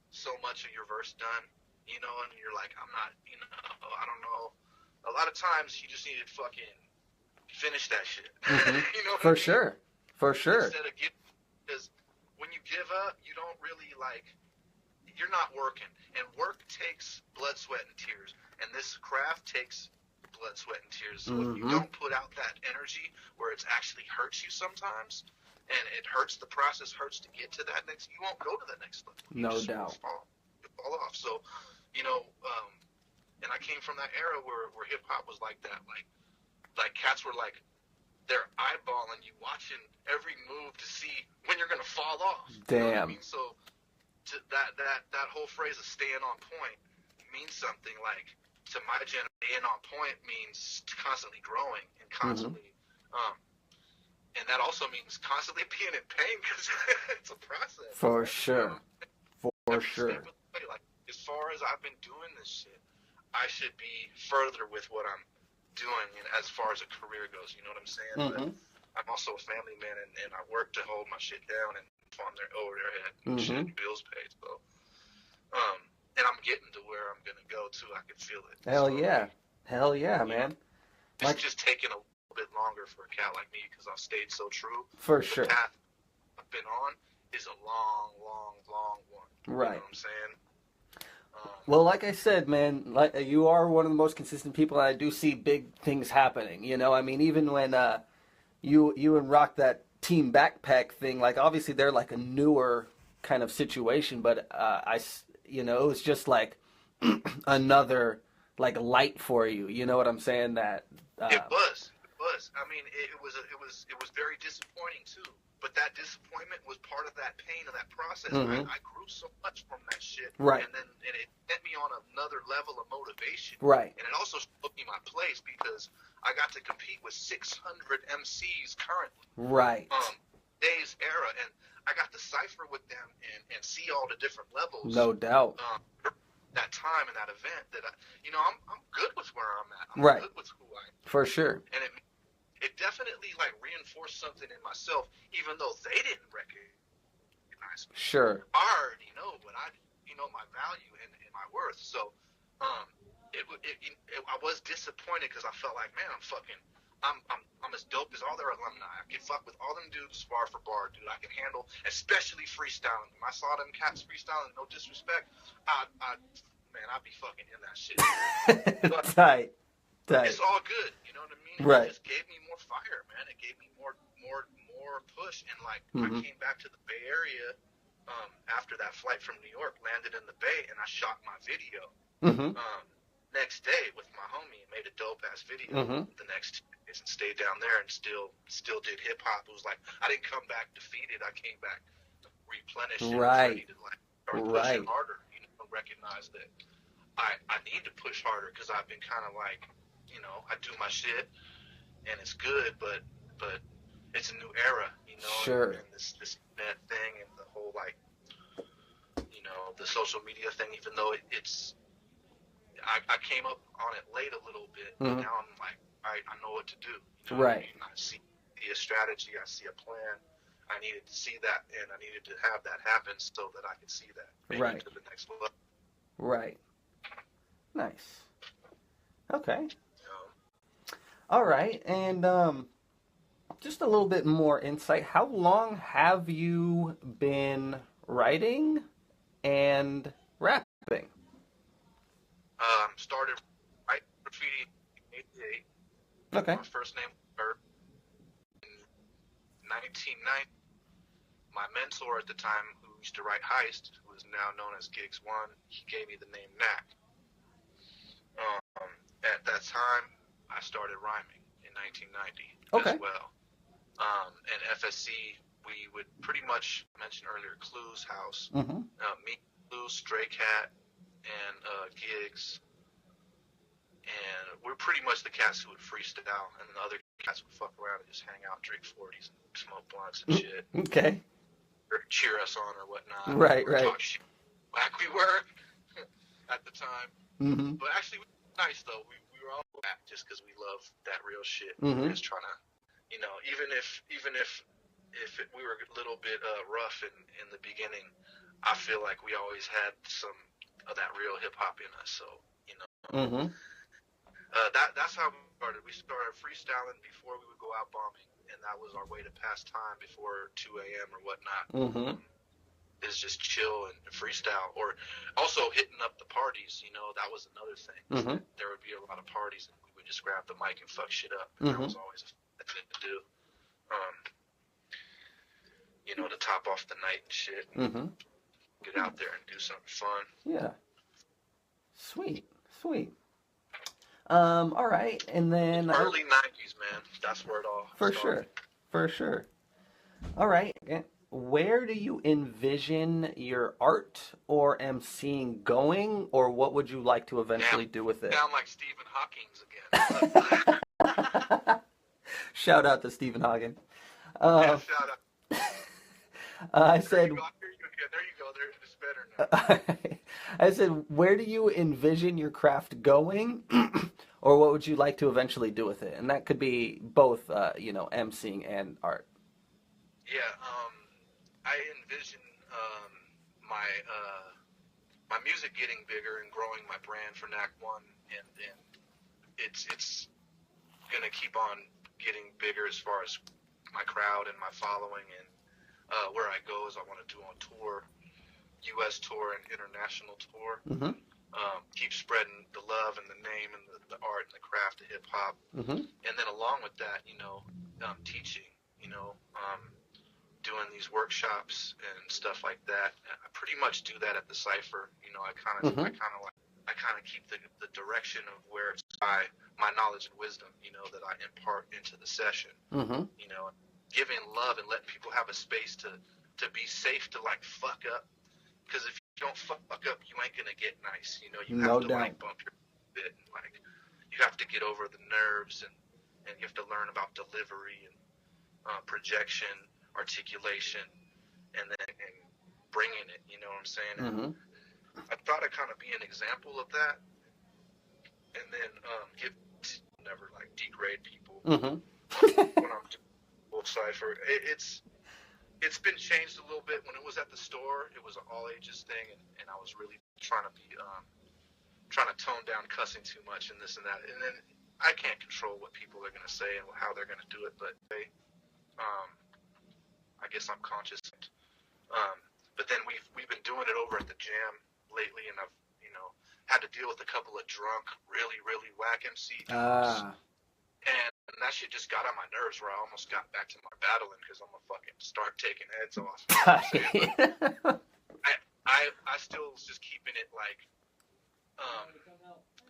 so much of your verse done, and you're like, I'm not, I don't know. A lot of times you just need to fucking finish that shit. For sure. Instead of because when you give up, you don't really you're not working. And work takes blood, sweat, and tears. And this craft takes blood, sweat, and tears. So if you don't put out that energy where it's actually hurts you sometimes, and it hurts, the process hurts to get to that next, you won't go to the next level. No doubt. You fall off. So, and I came from that era where hip hop was like that. Like cats were like, they're eyeballing you, watching every move to see when you're going to fall off. Damn. You know what I mean? So that whole phrase of staying on point means something like, to my generation, staying on point means constantly growing and constantly, and that also means constantly being in pain because it's a process. For sure. Like, as far as I've been doing this shit, I should be further with what I'm doing, and as far as a career goes, you know what I'm saying? But I'm also a family man, and I work to hold my shit down and farm over their head and shit, bills paid. So, and I'm getting to where I'm gonna go too. I can feel it. Hell yeah, man. It's just taking a little bit longer for a cat like me because I've stayed so true. For the sure. path I've been on is a long one. Right. You know what I'm saying? Well, like I said, man, you are one of the most consistent people, and I do see big things happening. I mean, even when you and Rock that team backpack thing, like obviously they're like a newer kind of situation, but it was just like another like light for you. You know what I'm saying? That it was. I mean, it was very disappointing too. But that disappointment was part of that pain of that process. I grew so much from that shit. Right. And then it set me on another level of motivation. Right. And it also showed me my place because I got to compete with 600 MCs currently. Right. Today's era, and I got to cipher with them and see all the different levels. No doubt. That time and that event that I'm good with where I'm at. I'm right. good with who I am. For sure. And it definitely reinforced something in myself, even though they didn't recognize me. Sure. I already know, but I my value and my worth. So, I was disappointed because I felt like, man, I'm as dope as all their alumni. I can fuck with all them dudes spar for bar, dude. I can handle, especially freestyling. When I saw them cats freestyling, no disrespect, man, I'd be fucking in that shit. But Tight. it's all good, you know what I mean? Right. It just gave me more fire, man. It gave me more push, and like I Mm-hmm. came back to the Bay Area after that flight from New York, landed in the Bay, and I shot my video. Mm-hmm. Next day with my homie, and made a dope ass video. Mm-hmm. The next 2 days and stayed down there and still did hip hop. It was like I didn't come back defeated. I came back replenished and was ready to like start pushing harder. You know, recognize that I need to push harder because I've been kind of like, you know, I do my shit and it's good, but it's a new era, you know, Sure. and this net thing and the whole like, you know, the social media thing. Even though it's I came up on it late a little bit, but now I'm like, I know what to do. You know what I mean? I see a strategy, I see a plan. I needed to see that, and I needed to have that happen so that I could see that maybe to the next level. Right. Nice. Okay. All right, and just a little bit more insight. How long have you been writing and rapping? Started writing graffiti in '88. Okay. My first name was Bert. In 1990, my mentor at the time, who used to write Heist, who is now known as Gigs One, he gave me the name NAC. At that time, I started rhyming in 1990 as well. And FSC, we would pretty much, I mentioned earlier, Clue's house. Me, Clue, Stray Cat, and Gigs. And we're pretty much the cats who would freestyle, and the other cats would fuck around and just hang out, drink 40s, and smoke blunts and shit. Okay. Or cheer us on or whatnot. Right. Talk shit like we were at the time. Mm-hmm. But actually, we were nice, though. We were all back just because we love that real shit. We were just trying to, you know, even if we were a little bit rough in the beginning, I feel like we always had some of that real hip-hop in us, so, you know. That's how we started. We started freestyling before we would go out bombing, and that was our way to pass time before 2 a.m. or whatnot. Is just chill and freestyle, or also hitting up the parties. You know, that was another thing. There would be a lot of parties, and we would just grab the mic and fuck shit up. And that was always a thing to do. You know, to top off the night and shit. And get out there and do something fun. Yeah. Sweet. All right, and then early 90s, man. That's where it all started. For sure. All right. Where do you envision your art or emceeing going, or what would you like to eventually do with it? Sound like Stephen Hawking again. Shout out to Stephen Hawking. Shout out. I said. There you go. It's better now. I said, where do you envision your craft going, or what would you like to eventually do with it? And that could be both, you know, emceeing and art. Yeah, I envision my music getting bigger and growing my brand for NAC1, and it's gonna keep on getting bigger as far as my crowd and my following, and where I go is I want to do on tour, U.S. tour and international tour. Keep spreading the love and the name and the art and the craft of hip hop, and then along with that, you know, teaching, you know, doing these workshops and stuff like that. I pretty much do that at the Cypher. You know, I kind of keep the direction of where it's by my knowledge and wisdom, you know, that I impart into the session. You know, giving love and letting people have a space to be safe to like fuck up. Because if you don't fuck up, you ain't gonna get nice. You know, you have to like bump your bit and like you have to get over the nerves and you have to learn about delivery and projection, articulation, and bringing it. You know what I'm saying? I thought I'd kind of be an example of that, and then never like degrade people when I'm doing full cipher. It's been changed a little bit. When it was at the store, it was an all ages thing, and I was really trying to tone down cussing too much and this and that. And then I can't control what people are gonna say and how they're gonna do it, but I guess I'm conscious. But then we've been doing it over at the gym lately, and I've had to deal with a couple of drunk, really whack MC dudes. And that shit just got on my nerves where I almost got back to my battling because I'm gonna fucking start taking heads off. You know what I'm saying? I still was just keeping it like,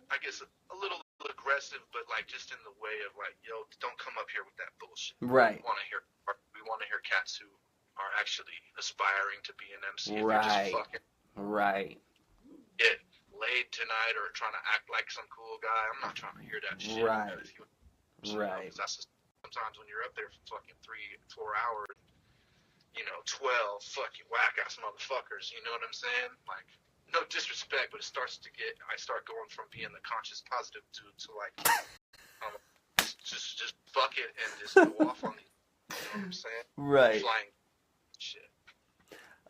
I guess a little aggressive, but like just in the way of like, yo, don't come up here with that bullshit. Right. We want to hear cats who are actually aspiring to be an MC. Right. If you're just fucking get laid tonight or trying to act like some cool guy, I'm not trying to hear that shit. Right. Right. That's just, sometimes when you're up there for fucking 3-4 hours, 12 fucking whack ass motherfuckers, you know what I'm saying? Like, no disrespect, but I start going from being the conscious positive dude to like, just fuck it and just go off on these, you know what I'm saying? Right. Flying shit.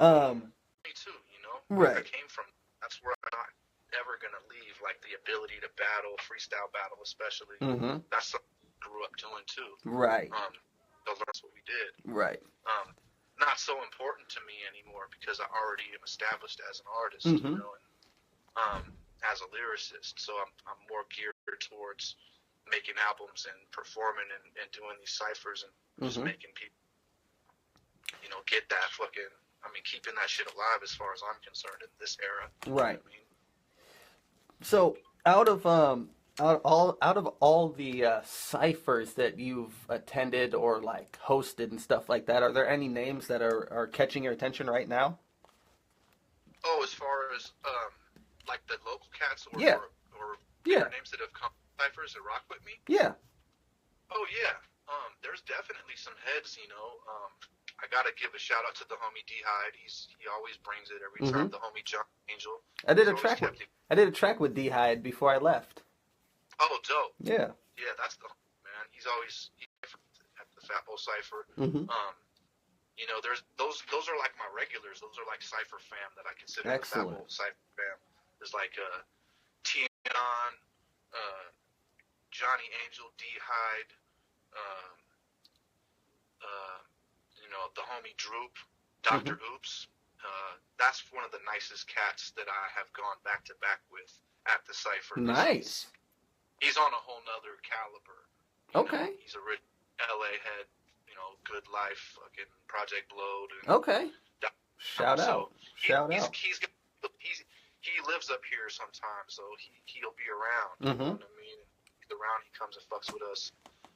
Me too, Right. I came from, that's where I'm not ever gonna leave, like the ability to battle, freestyle battle especially. Mm-hmm. That's something I grew up doing too. Right. That's what we did. Right. Not so important to me anymore because I already am established as an artist, Mm-hmm. and as a lyricist. So I'm more geared towards making albums and performing and doing these ciphers and just Mm-hmm. making people, get that fucking, keeping that shit alive as far as I'm concerned in this era. Right. You know what I mean? So out of all the ciphers that you've attended or like hosted and stuff like that, are there any names that are catching your attention right now? Oh, as far as like the local cats or Yeah. or Yeah. names that have come ciphers that rock with me. Yeah. Oh yeah. There's definitely some heads. I gotta give a shout out to the homie D Hyde. He always brings it every time. The homie John Angel. I did a He's track always with I did a track with D Hyde before I left. Oh, dope. Yeah. Yeah, that's the man. He's at the Fat Bowl Cipher. Mm-hmm. There's those are like my regulars. Those are like Cipher fam that I consider Excellent. the Fat Bowl Cipher fam. There's like Tion, Johnny Angel, D Hyde, the homie Droop, Dr. Oops. That's one of the nicest cats that I have gone back to back with at the Cipher. Nice. He's on a whole nother caliber. Okay. He's a rich LA head, good life, fucking Project Blowed. And Okay. Shout out. Shout out. He lives up here sometimes, so he'll be around. Mm-hmm. You know what I mean? He's around, he comes and fucks with us.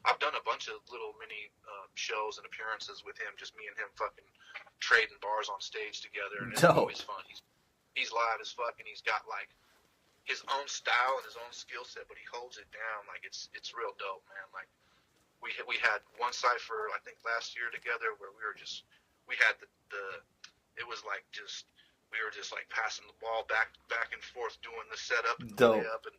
I've done a bunch of little mini shows and appearances with him, just me and him fucking trading bars on stage together, and it's always fun. He's live as fuck, and he's got like his own style and his own skill set, but he holds it down. Like it's real dope, man. Like we had one cipher I think last year together where we had it was like we were just like passing the ball back and forth doing the setup and the layup, and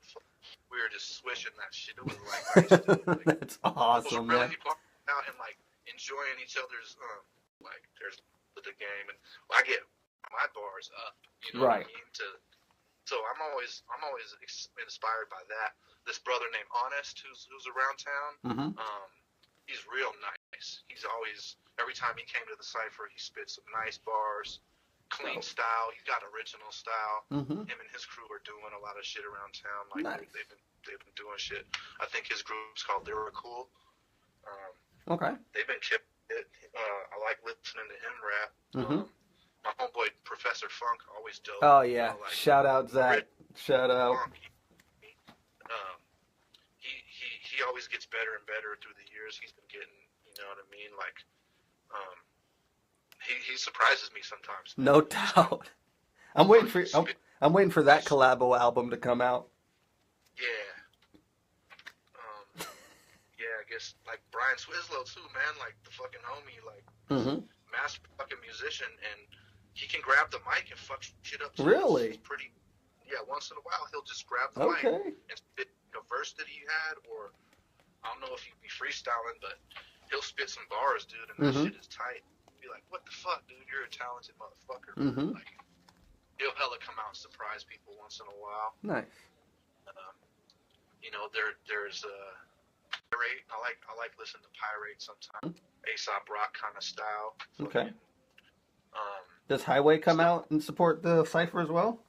we were just swishing that shit. It was like nice, dude. Like, that's awesome, really man. Out and like enjoying each other's like there's the game, and I get my bars up, Right. what I mean? So I'm always inspired by that. This brother named Honest who's around town, he's real nice. He's always, every time he came to the cipher, he spit some nice bars, clean style. He's got original style. Him and his crew are doing a lot of shit around town. Like Nice. they've been doing shit. I think his group's called Lyrical. Okay. They've been kept it. I like listening to him rap. My homeboy Professor Funk, always dope. Oh yeah. Shout out Zach. Shout out. Funk, he always gets better and better through the years. He's been getting, you know what I mean? Like, he surprises me sometimes. No doubt. I'm waiting for that collabo album to come out. Yeah. Yeah, I guess like Brian Swislow too, man. Like the fucking homie, like master fucking musician, and he can grab the mic and fuck shit up too. Really? It's pretty. Yeah, once in a while he'll just grab the mic and spit a verse that he had, or I don't know if he'd be freestyling, but he'll spit some bars, dude, and that shit is tight. Be like, what the fuck, dude? You're a talented motherfucker. Like, he'll hella come out and surprise people once in a while. Nice. there's Pirate. I like listening to Pirate sometimes. Aesop Rock kind of style. Okay. Um, Does Highway come out and support the cipher as well?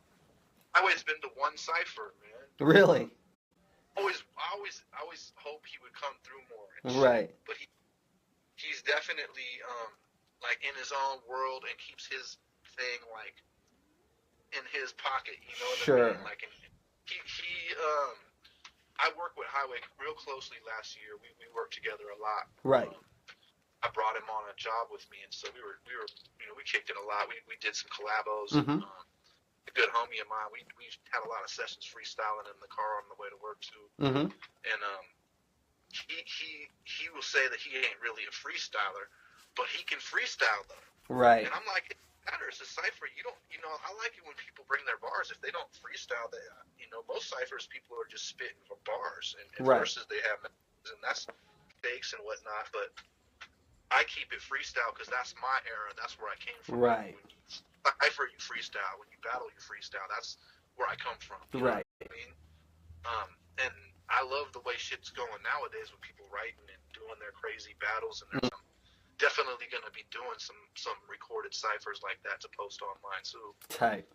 Highway's been to one cipher, man. Really? I always hope he would come through more. Right. But he's definitely like in his own world and keeps his thing like in his pocket. You know what Sure. I mean? Like I worked with Highway real closely last year. We worked together a lot. Right. I brought him on a job with me, and so we kicked it a lot. We did some collabos. Mm-hmm. A good homie of mine. We had a lot of sessions freestyling in the car on the way to work too. Mm-hmm. And he will say that he ain't really a freestyler, but he can freestyle though. Right. And I'm like, it matters. A cipher, I like it when people bring their bars. If they don't freestyle, most ciphers people are just spitting for bars and right. verses they have, and that's fakes and whatnot. But I keep it freestyle because that's my era. That's where I came from. Right. When you cipher, you freestyle. When you battle, you freestyle. That's where I come from. You right. know what I mean? And I love the way shit's going nowadays with people writing and doing their crazy battles. And there's definitely going to be doing some recorded ciphers like that to post online too. Tight.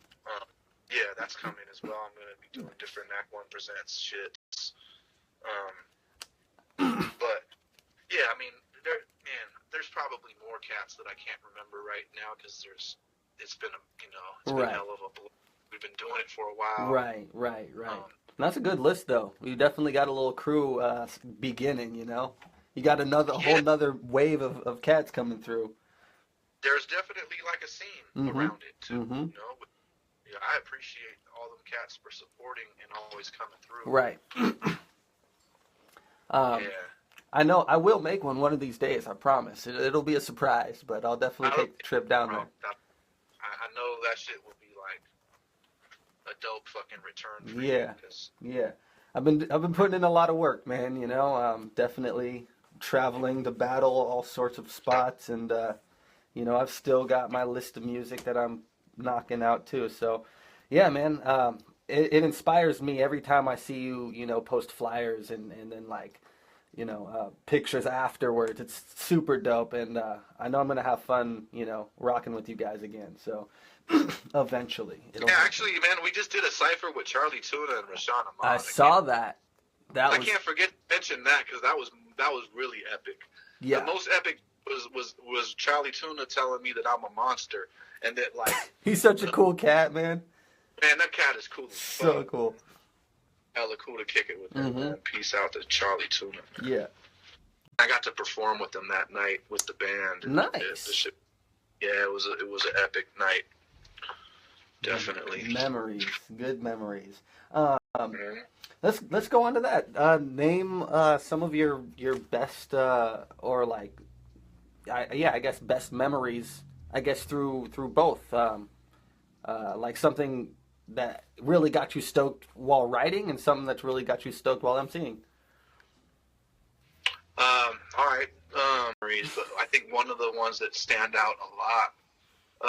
Yeah, that's coming as well. I'm going to be doing different NAC1 Presents shit. But yeah, I mean, there's probably more cats that I can't remember right now because it's been a hell of a blow. We've been doing it for a while. Right. That's a good list, though. You definitely got a little crew beginning, You got a whole nother wave of cats coming through. There's definitely like a scene around it, too, I appreciate all them cats for supporting and always coming through. Right. Yeah. I know. I will make one of these days, I promise. It'll be a surprise, but I'll definitely take the trip down there. I know that shit will be like a dope fucking return for you. Yeah. I've been putting in a lot of work, man, definitely traveling to battle all sorts of spots, and I've still got my list of music that I'm knocking out too. So yeah, man, it inspires me every time I see you, post flyers and then like pictures afterwards. It's super dope, and I know I'm gonna have fun, rocking with you guys again. So eventually, actually, man, we just did a cipher with Charlie Tuna and Rashawn Ahmad. I saw that. I can't forget to mention that because that was really epic. Yeah. The most epic was Charlie Tuna telling me that I'm a monster and that like he's such a cool cat, man. Man, that cat is cool. So cool. Hella cool to kick it with him, man. Peace out to Charlie Tuna. Yeah. I got to perform with them that night with the band. Nice. It was an epic night. Definitely. Memories. Good memories. Let's go on to that. Name some of your best or like I guess best memories, I guess through both. Like something that really got you stoked while writing and something that's really got you stoked while emceeing. All right. But I think one of the ones that stand out a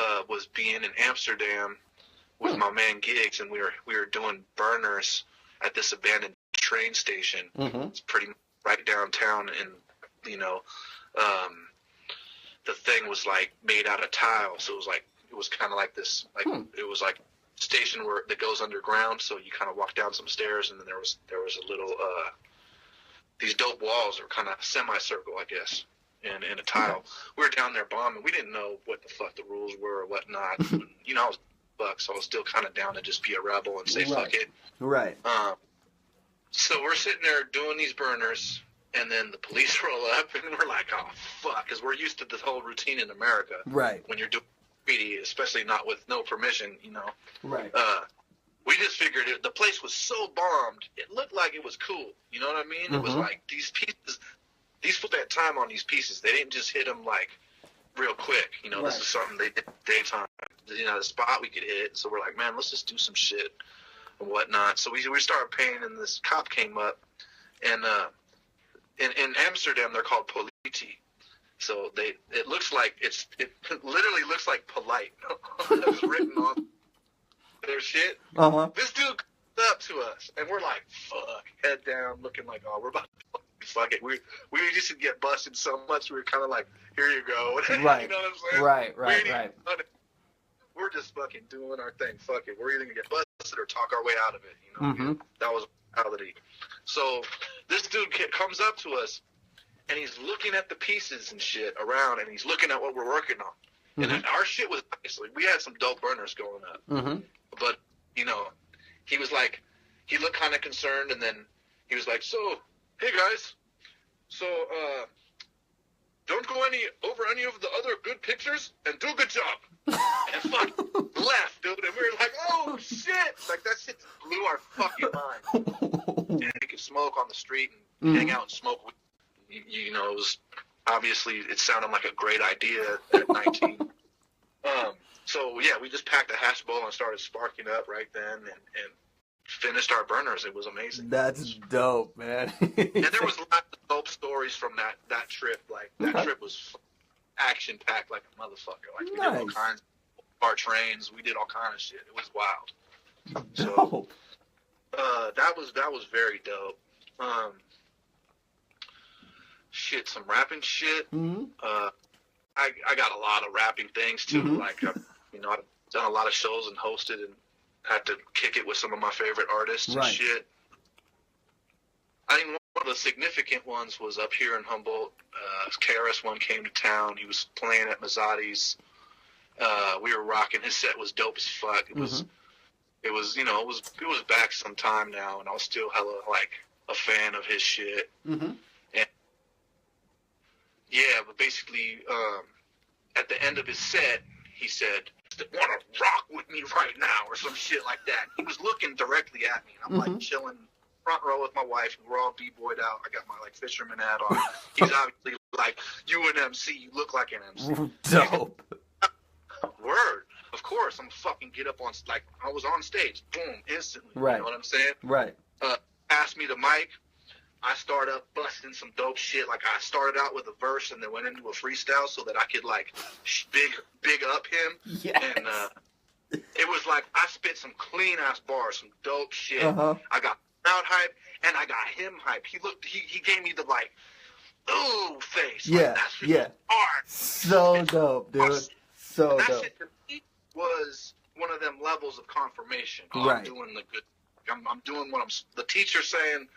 lot was being in Amsterdam with my man Giggs, and we were doing burners at this abandoned train station. It's pretty right downtown, and the thing was like made out of tile, so it was kind of like this, like it was like a station that goes underground, so you kind of walk down some stairs, and then there was a little these dope walls are kind of semicircle, I guess, and a tile. We were down there bombing. We didn't know what the fuck the rules were or whatnot. I was buck, so I was still kind of down to just be a rebel and say fuck it. Right. So we're sitting there doing these burners, and then the police roll up, and we're like, oh fuck, because we're used to this whole routine in America. Right. When you're doing graffiti, especially not with no permission, Right. We just figured the place was so bombed, it looked like it was cool. You know what I mean? It was like these pieces, these put that time on these pieces. They didn't just hit them like real quick. Right. This is something they did daytime. The spot we could hit. So we're like, man, let's just do some shit and whatnot. So we started paying, and this cop came up, and in Amsterdam they're called politi. So it looks like it literally looks like polite. It's written on their shit. Uh-huh. This dude comes up to us, and we're like, fuck. head down, looking like, oh, we're about to fuck it. We used to get busted so much, we were kind of like, here you go. Right. You know what I'm saying? Right. We're just fucking doing our thing. Fuck it. We're either going to get busted or talk our way out of it. You know? Mm-hmm. That was reality. So this dude comes up to us, and he's looking at the pieces and shit around, and he's looking at what we're working on. Mm-hmm. And our shit was obviously, we had some dope burners going up. Mm-hmm. But, you know, he was like, he looked kind of concerned, and then he was like, so, hey guys, so, don't go over any of the other good pictures, and do a good job. And fucking left, dude, and we were like, oh shit! Like, that shit blew our fucking mind. And you could smoke on the street and hang out and smoke. You know, it was, obviously, it sounded like a great idea at 19. So, yeah, we just packed a hash bowl and started sparking up right then and finished our burners. It was amazing. That's dope, man. And there was lots of dope stories from that trip. Like, that trip was action-packed like a motherfucker. Like, we did all kinds of our trains. We did all kinds of shit. It was wild. Dope. So, that was very dope. Shit, some rapping shit. Mm-hmm. I got a lot of rapping things, too. Mm-hmm. Like, you know, I've done a lot of shows and hosted and had to kick it with some of my favorite artists and shit. I think one of the significant ones was up here in Humboldt. KRS-One came to town. He was playing at Mazzotti's. We were rocking. His set was dope as fuck. It was, you know, it was back some time now, and I was still hella like a fan of his shit. Mm-hmm. And yeah, but basically, at the end of his set, he said, "Want to rock with me right now," or some shit like that. He was looking directly at me, and I'm like chilling front row with my wife, and we're all b-boyed out. I got my like fisherman hat on. He's obviously like, "You an MC? You look like an MC." Dope. Word. Of course, I'm fucking get up on, like, I was on stage. Boom, instantly. Right. You know what I'm saying? Right. Passed me the mic. I started up busting some dope shit. Like, I started out with a verse and then went into a freestyle so that I could, like, big up him. Yes. And it was like, I spit some clean-ass bars, some dope shit. Uh-huh. I got crowd hype, and I got him hype. He gave me the, like, ooh face. Yeah, like, yeah. Art. So dope, dude. So that dope. shit to me was one of them levels of confirmation. Right. I'm doing the good. I'm doing what the teacher saying.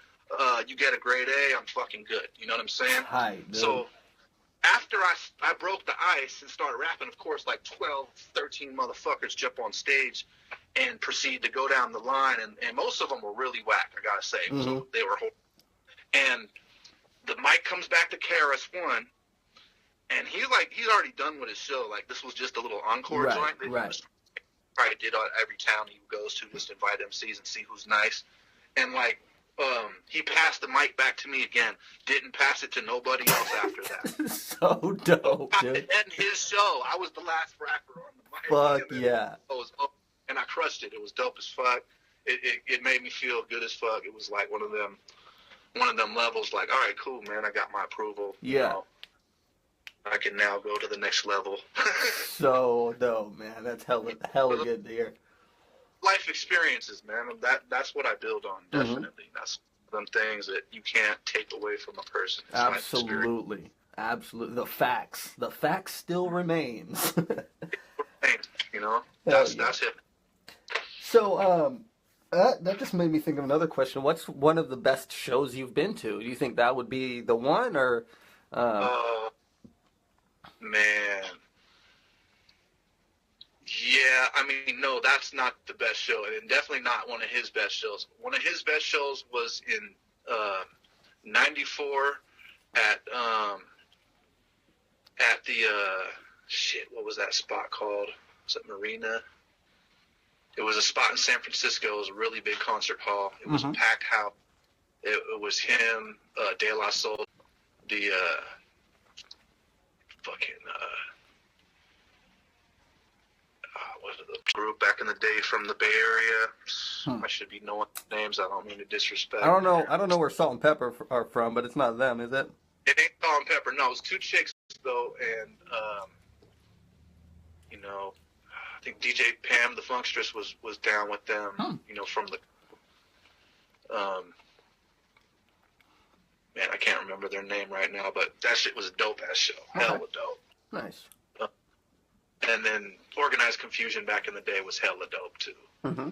You get a grade A. I'm fucking good. You know what I'm saying? Hi, dude. So after I broke the ice and started rapping, of course, like 12, 13 motherfuckers jump on stage and proceed to go down the line, and most of them were really whack. I gotta say, so they were horrible. And the mic comes back to KRS-One. And he's already done with his show. Like, this was just a little encore joint. Right. Probably did on every town he goes to, just invite MCs and see who's nice. And, like, he passed the mic back to me again. Didn't pass it to nobody else after that. So dope, dude. And his show, I was the last rapper on the mic. Fuck yeah. And I crushed it. It was dope as fuck. It made me feel good as fuck. It was like one of them levels. Like, all right, cool, man. I got my approval. Yeah. You know? I can now go to the next level. So dope, man. That's hella good to hear. Life experiences, man. That's what I build on, definitely. That's them things that you can't take away from a person. It's Absolutely. Absolutely. The facts still remains. You know? That's it. So, that just made me think of another question. What's one of the best shows you've been to? Do you think that would be the one, or... Man. Yeah, I mean, no, that's not the best show, and definitely not one of his best shows. One of his best shows was in 94 at the what was that spot called? Was it Marina? It was a spot in San Francisco. It was a really big concert hall. It was a packed house. It was him, De La Soul, the what are the group back in the day from the Bay Area? I should be knowing names. I don't mean to disrespect. I don't know where Salt and Pepper are from, but it's not them, is it? It ain't Salt and Pepper. No, it was two chicks though, and you know, I think DJ Pam the Funkstress was down with them. You know, from the man, I can't remember their name right now, but that shit was a dope-ass show. Okay. Hella dope. Nice. And then Organized Confusion back in the day was hella dope, too. Mm-hmm.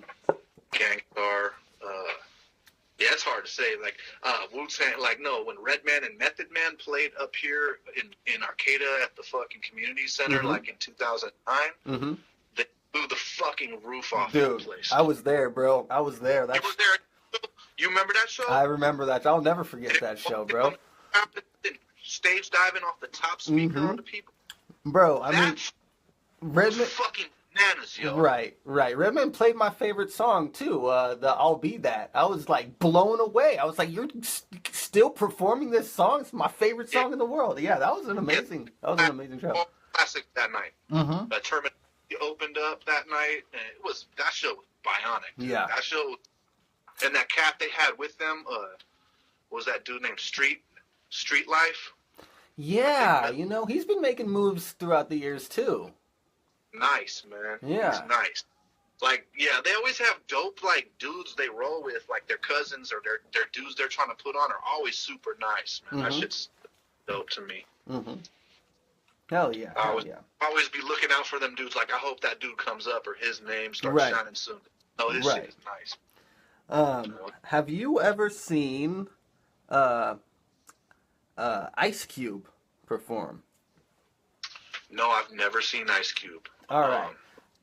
Gangstar. Yeah, it's hard to say. Like, Wu-Tang, like, no, when Redman and Method Man played up here in Arcata at the fucking community center, like in 2009, they blew the fucking roof off the place. I was there, bro. I was there. You were there? You remember that show? I remember that. I'll never forget that show, bro. Stage diving off the top speaker on the people. Bro, I mean, Redman fucking bananas, yo. Right. Redman played my favorite song too. The "I'll Be That." I was like blown away. I was like, "You're still performing this song? It's my favorite song in the world." Yeah, that was an amazing. That was an amazing show. Classic that night. Terminal opened up that night, and that show was bionic. Yeah. That show, and that cat they had with them was that dude named Street Life. Yeah, you know, he's been making moves throughout the years too. Nice, man. Yeah. He's nice. Like, yeah, they always have dope, like, dudes they roll with, like their cousins or their dudes they're trying to put on are always super nice, man. That shit's dope to me. Hell yeah. I always be looking out for them dudes. Like, I hope that dude comes up or his name starts shining soon. No, this shit is nice. Have you ever seen Ice Cube perform? No, I've never seen Ice Cube. All right.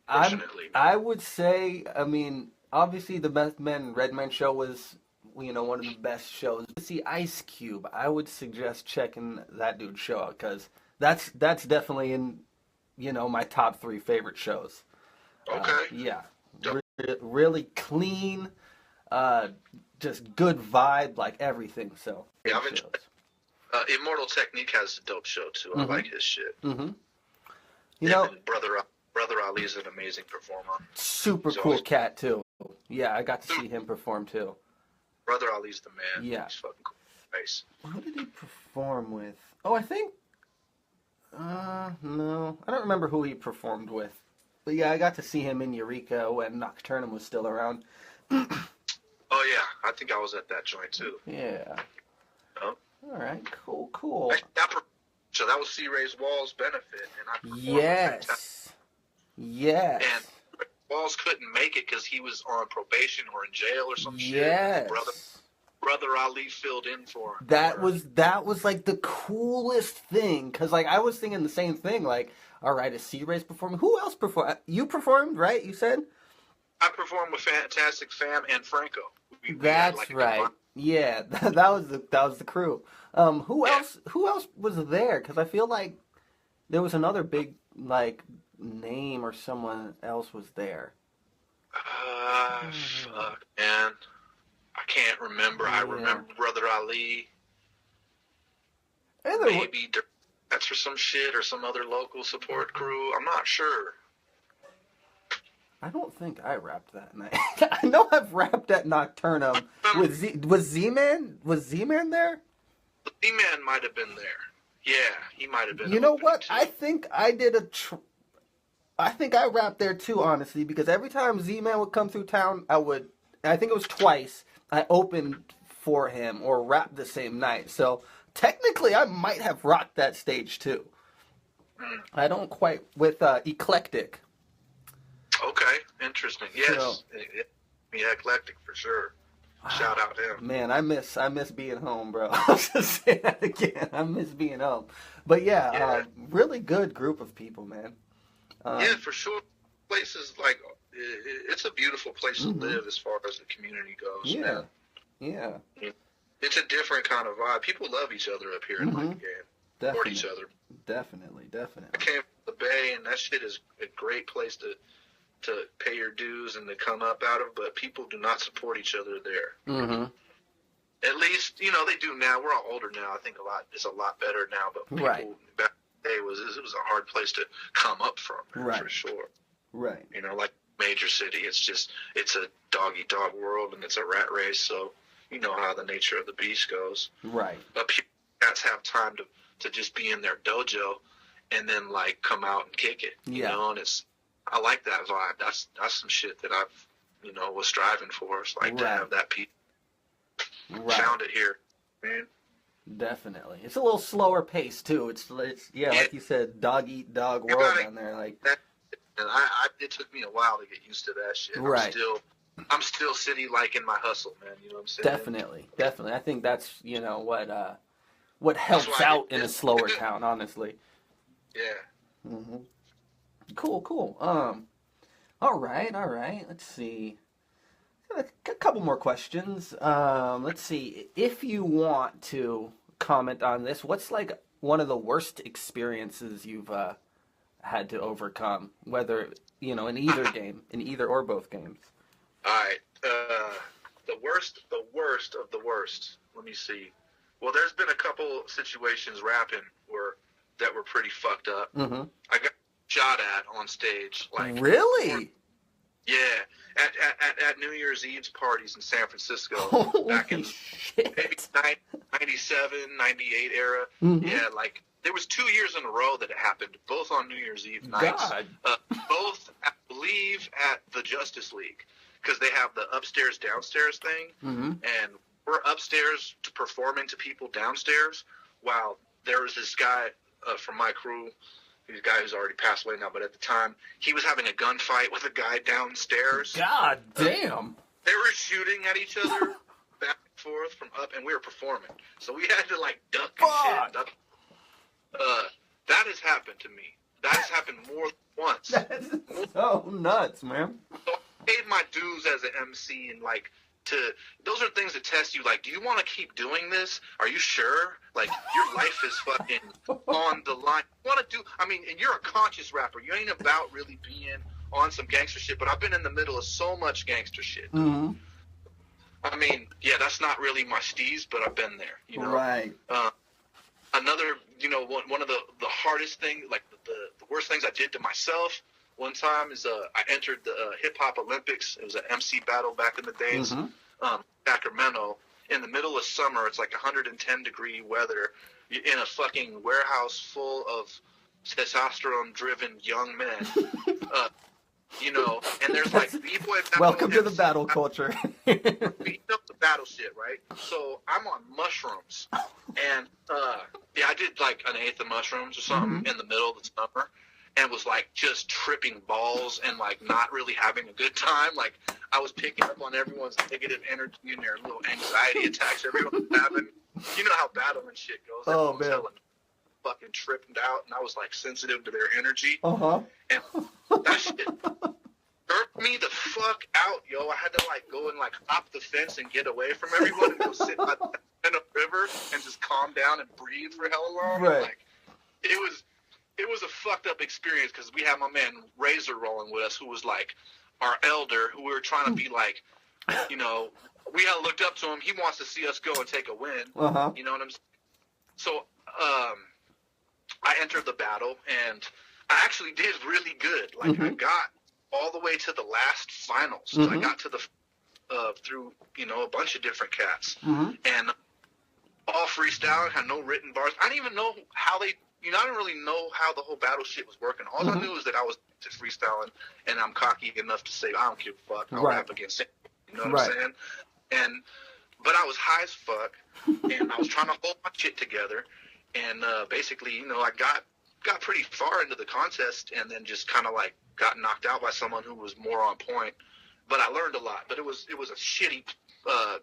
I would say, I mean, obviously the Meth Men Redman show was, you know, one of the best shows. To see Ice Cube, I would suggest checking that dude's show out because that's definitely in, you know, my top 3 favorite shows. Okay. Yeah. Really clean, just good vibe, like everything. So yeah, I've enjoyed. Immortal Technique has a dope show too. I like his shit. You know, Brother Ali's an amazing performer. Super cool cat too. Yeah, I got to see him perform too. Brother Ali's the man. Yeah. He's fucking cool. Nice. Who did he perform with? Oh, I think. No, I don't remember who he performed with. But yeah, I got to see him in Eureka when Nocturnum was still around. Oh yeah, I think I was at that joint too. Yeah. Oh. All right. Cool. So that was C. Ray's Walls' benefit, and I performed. Yes. And Walls couldn't make it because he was on probation or in jail or some shit. Yes. Brother Ali filled in for him. That was like the coolest thing because like I was thinking the same thing. Like, all right, is C. Ray's performing? Who else performed? You performed, right? You said. I performed with Fantastic Fam and Franco. That's right. Yeah, that was the crew. Who else was there? Because I feel like there was another big like name or someone else was there. Fuck, man, I can't remember. Yeah. I remember Brother Ali. Maybe that's for some shit or some other local support crew. I'm not sure. I don't think I rapped that night. I know I've rapped at Nocturnum. Was Z-Man there? Z-Man might have been there. Yeah, he might have been. You know what? Too. I think I did I think I rapped there too, honestly, because every time Z-Man would come through town, I think it was twice, I opened for him or rapped the same night. So technically I might have rocked that stage too. I don't quite, with Eclectic. Okay, interesting. Yes, yeah, Eclectic for sure. Shout out him. Man, I miss being home, bro. I'll just say that again. I miss being home. But yeah. Really good group of people, man. Yeah, for sure. Places like it's a beautiful place to live as far as the community goes. Yeah, man. Yeah. It's a different kind of vibe. People love each other up here in Lincoln. Support each other. Definitely. I came from the Bay, and that shit is a great place to pay your dues and to come up out of, but people do not support each other there. At least, you know, they do now. We're all older now. I think it's a lot better now, but people back in the day, it was a hard place to come up from, for sure. Right. You know, like major city, it's a dog-eat-dog world, and it's a rat race, so you know how the nature of the beast goes. Right. But people cats have time to just be in their dojo and then, like, come out and kick it, you know, and I like that vibe. That's some shit that I've, you know, was striving for. It's like to have that piece. Found it here, man. Definitely. It's a little slower pace too. It's yeah, like you said, dog eat dog world down there. Like that, and it took me a while to get used to that shit. Right. I'm still city like in my hustle, man. You know what I'm saying? Definitely. I think that's what helps out in a slower town, honestly. Yeah. Mm-hmm. Cool. All right. Let's see. Got a couple more questions. Let's see. If you want to comment on this, what's like one of the worst experiences you've had to overcome, whether in either game, in either or both games? All right. The worst of the worst. Let me see. Well, there's been a couple situations rapping that were pretty fucked up. Mm-hmm. I got shot at on stage. Like really? Yeah. At New Year's Eve's parties in San Francisco. Holy back in shit. maybe 97, 98 era. Mm-hmm. Yeah, like there was 2 years in a row that it happened, both on New Year's Eve nights. God. Both, I believe, at the Justice League, because they have the upstairs downstairs thing, Mm-hmm. and we're upstairs to performing to people downstairs, while there was this guy from my crew. He's a guy who's already passed away now, but at the time, he was having a gunfight with a guy downstairs. God damn. They were shooting at each other back and forth from up, and we were performing. So we had to, like, duck and shit. Duck. That has happened to me. That has happened more than once. That's so nuts, man. So I paid my dues as an MC, and, like, those are things that test you, like, do you want to keep doing this? Are you sure? Like, your life is fucking on the line. You want to and you're a conscious rapper. You ain't about really being on some gangster shit, but I've been in the middle of so much gangster shit. Mm-hmm. I mean, yeah, that's not really my steez, but I've been there, you know? Right. Another, one of the hardest things, like the worst things I did to myself one time is I entered the hip-hop Olympics. It was an MC battle back in the days. Mm-hmm. Sacramento. In the middle of summer, it's like 110-degree weather. You're in a fucking warehouse full of testosterone-driven young men. And there's like B-boy battle. Welcome to the battle culture. Beating up the battle shit, right? So I'm on mushrooms. And, I did like an eighth of mushrooms or something Mm-hmm. in the middle of the summer. And was like just tripping balls and like not really having a good time. Like I was picking up on everyone's negative energy and their little anxiety attacks everyone's having. You know how battle and shit goes. Oh, Everyone's man. hella fucking tripped out, and I was like sensitive to their energy. Uh-huh. And that shit irked me the fuck out, yo. I had to like go and like hop the fence and get away from everyone and go sit by in a river and just calm down and breathe for hella long. Right. And, like it was a fucked up experience because we had my man Razor rolling with us, who was like our elder, who we were trying to be like, we had looked up to him. He wants to see us go and take a win. Uh-huh. You know what I'm saying? So I entered the battle, and I actually did really good. Like Mm-hmm. I got all the way to the last finals. Mm-hmm. I got to the through a bunch of different cats, Mm-hmm. and all freestyle. Had no written bars. I didn't even know how they. I didn't really know how the whole battle shit was working. All Mm-hmm. I knew was that I was just freestyling, and I'm cocky enough to say, I don't give a fuck. I'll Right. rap against it. You know what Right. I'm saying? But I was high as fuck, and I was trying to hold my shit together. And basically, I got pretty far into the contest, and then just kind of like got knocked out by someone who was more on point. But I learned a lot. But it was a shitty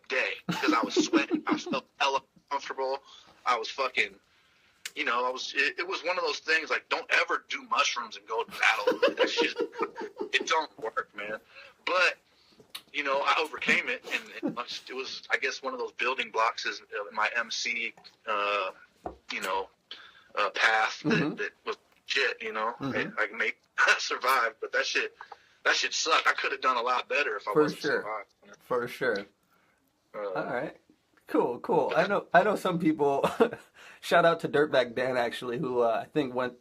day because I was sweating. I felt hella uncomfortable. I was fucking. It was one of those things like, don't ever do mushrooms and go to battle. That shit, it don't work, man. But, I overcame it, and it was, I guess, one of those building blocks is my MC, path Mm-hmm. that was shit, Mm-hmm. I survived, but that shit sucked. I could have done a lot better if I wasn't survived. For sure. All right. Cool. I know some people. Shout out to Dirtbag Dan, actually, who I think went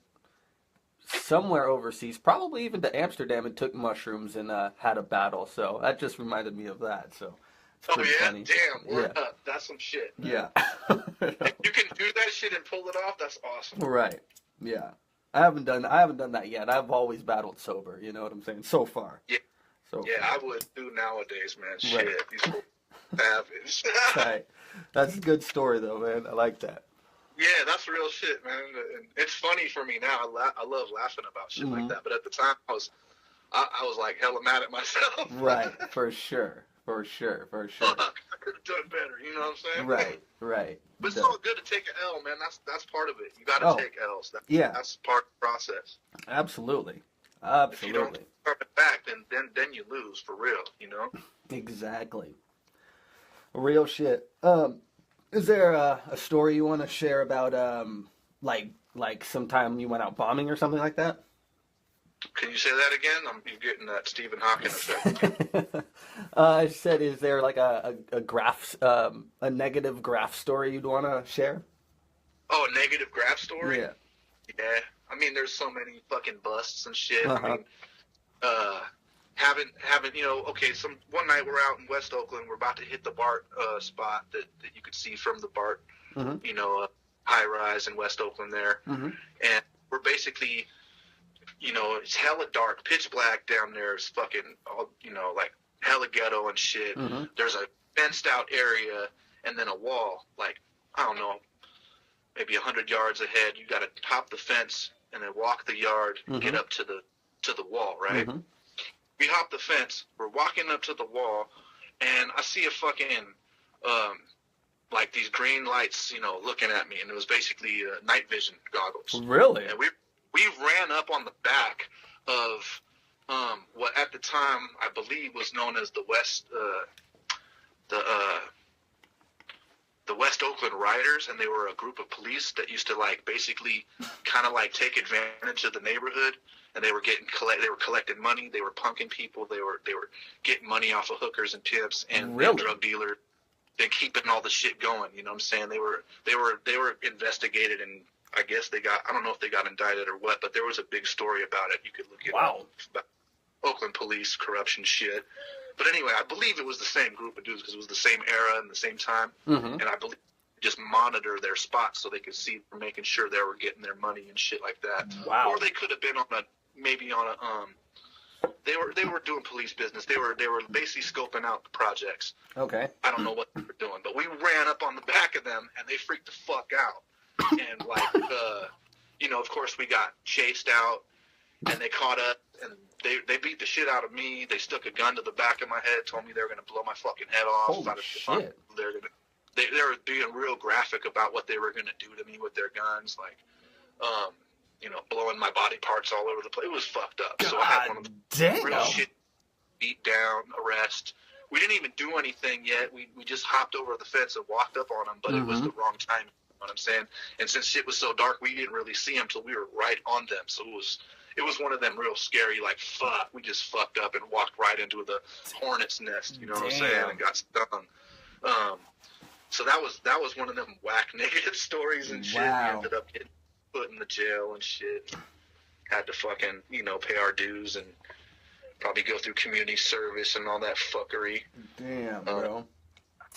somewhere overseas, probably even to Amsterdam, and took mushrooms and had a battle. So that just reminded me of that. So it's Oh pretty yeah, funny. damn, word up. That's some shit. Yeah. If you can do that shit and pull it off, that's awesome. Right. Yeah. I haven't done that yet. I've always battled sober. You know what I'm saying? So far. Yeah. So Yeah, far. I would do nowadays, man. Right. Shit. Savage. Right. That's a good story, though, man. I like that. Yeah, that's real shit, man. And it's funny for me now. I love laughing about shit like that. But at the time, I was like hella mad at myself. Right. For sure. For sure. For sure. I could have done better. You know what I'm saying? Right. Right. But it's all good to take an L, man. That's part of it. You got to take L's. That's part of the process. Absolutely. If you don't come back, then you lose for real. You know? Exactly. Real shit. Is there a story you want to share about like sometime you went out bombing or something like that? Can you say that again? You're getting that Stephen Hawking effect. I said, is there like a graph, a negative graph story you'd want to share? Oh, a negative graph story? Yeah. Yeah. I mean, there's so many fucking busts and shit. I mean, haven't okay, one night we're out in West Oakland, we're about to hit the BART spot that you could see from the BART, high rise in West Oakland there. And we're basically, it's hella dark, pitch black down there. It's fucking all, like hella ghetto and shit. There's a fenced out area and then a wall, like, I don't know, maybe 100 yards ahead. You got to hop the fence and then walk the yard, get up to the wall, right? We hop the fence, we're walking up to the wall, and I see a fucking, like these green lights, looking at me, and it was basically night vision goggles. Really? And we ran up on the back of what at the time I believe was known as the West Oakland Riders, and they were a group of police that used to like basically kind of like take advantage of the neighborhood, and they were collecting money, they were punking people, they were getting money off of hookers and tips and drug dealers, and keeping all the shit going. You know what I'm saying? They were investigated, and I guess I don't know if they got indicted or what, but there was a big story about it. You could look it up. About Oakland police corruption shit. But anyway, I believe it was the same group of dudes because it was the same era and the same time. And I believe just monitor their spots so they could see, making sure they were getting their money and shit like that. Wow. Or they could have been they were doing police business. They were basically scoping out the projects. Okay. I don't know what they were doing, but we ran up on the back of them and they freaked the fuck out. And like, of course we got chased out and they caught up and they beat the shit out of me. They stuck a gun to the back of my head, told me they were going to blow my fucking head off. Holy shit. They were being real graphic about what they were going to do to me with their guns, like, blowing my body parts all over the place. It was fucked up. God, so I had one of the real shit, beat down, arrest. We didn't even do anything yet. We just hopped over the fence and walked up on them, but it was the wrong time. You know what I'm saying? And since shit was so dark, we didn't really see them till we were right on them. So it was one of them real scary, like, fuck, we just fucked up and walked right into the hornet's nest, you know what I'm saying, and got stung. So that was one of them whack negative stories and shit. Wow. We ended up getting put in the jail and shit. Had to fucking, pay our dues and probably go through community service and all that fuckery. Damn, bro.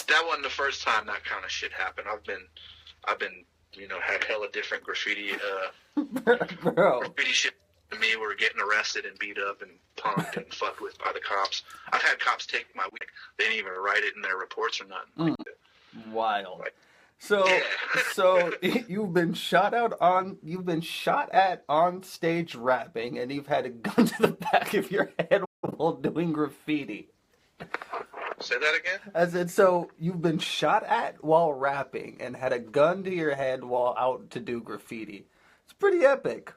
That wasn't the first time that kind of shit happened. I've been, had hella different graffiti, graffiti shit to me. We're getting arrested and beat up and punked and fucked with by the cops. I've had cops take my week. They didn't even write it in their reports or nothing. Wild. Like, so yeah. you've been shot at on stage rapping, and you've had a gun to the back of your head while doing graffiti. Say that again? I said, so you've been shot at while rapping and had a gun to your head while out to do graffiti. It's pretty epic.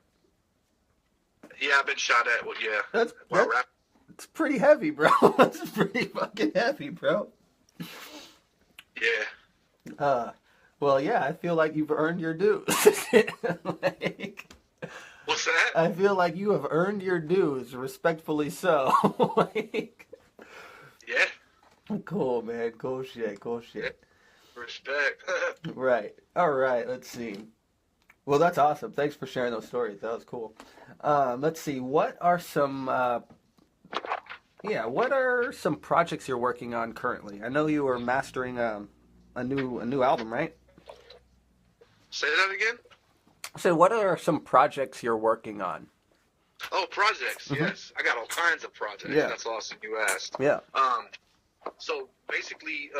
Yeah, I've been shot at. Well, yeah. It's pretty heavy, bro. That's pretty fucking heavy, bro. Yeah. Well, yeah, I feel like you've earned your dues. What's that? I feel like you have earned your dues, respectfully so. Yeah. Cool, man. Cool shit. Yeah. Respect. Right. All right. Let's see. Well, that's awesome. Thanks for sharing those stories. That was cool. Let's see. What are some projects you're working on currently? I know you are mastering a new album, right? Say that again? So what are some projects you're working on? Oh, projects. Yes. I got all kinds of projects. Yeah. That's awesome you asked. Yeah. So basically,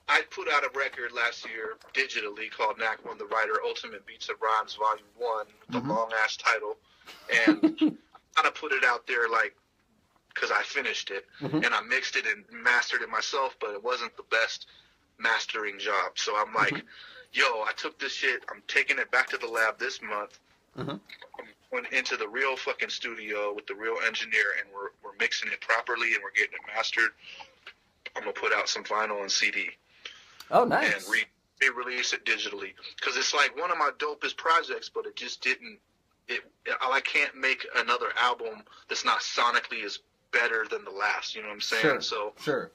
I put out a record last year digitally called NAC1, The Writer, Ultimate Beats and Rhymes Volume 1, with the long-ass title. And I kind of put it out there like, because I finished it, and I mixed it and mastered it myself, but it wasn't the best mastering job. So I'm like, yo, I took this shit, I'm taking it back to the lab this month. I'm going into the real fucking studio with the real engineer, and we're mixing it properly, and we're getting it mastered. I'm going to put out some vinyl and CD. Oh, nice. And re-release it digitally. Because it's like one of my dopest projects, but it just didn't, I can't make another album that's not sonically as better than the last, you know what I'm saying? Sure.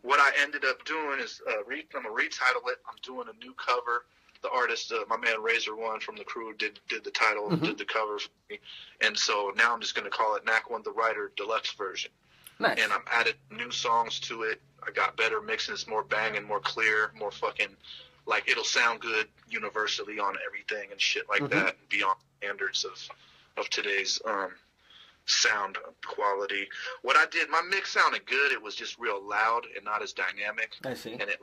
What I ended up doing is, I'm going to retitle it. I'm doing a new cover. The artist, my man Razor One from the crew, did the title, did the cover for me. And so now I'm just going to call it NAC1 The Writer Deluxe Version. Nice. And I'm added new songs to it. I got better mixes, more banging, more clear, more fucking, like, it'll sound good universally on everything and shit like that, beyond standards of today's sound quality. What I did, my mix sounded good. It was just real loud and not as dynamic. I see. And it,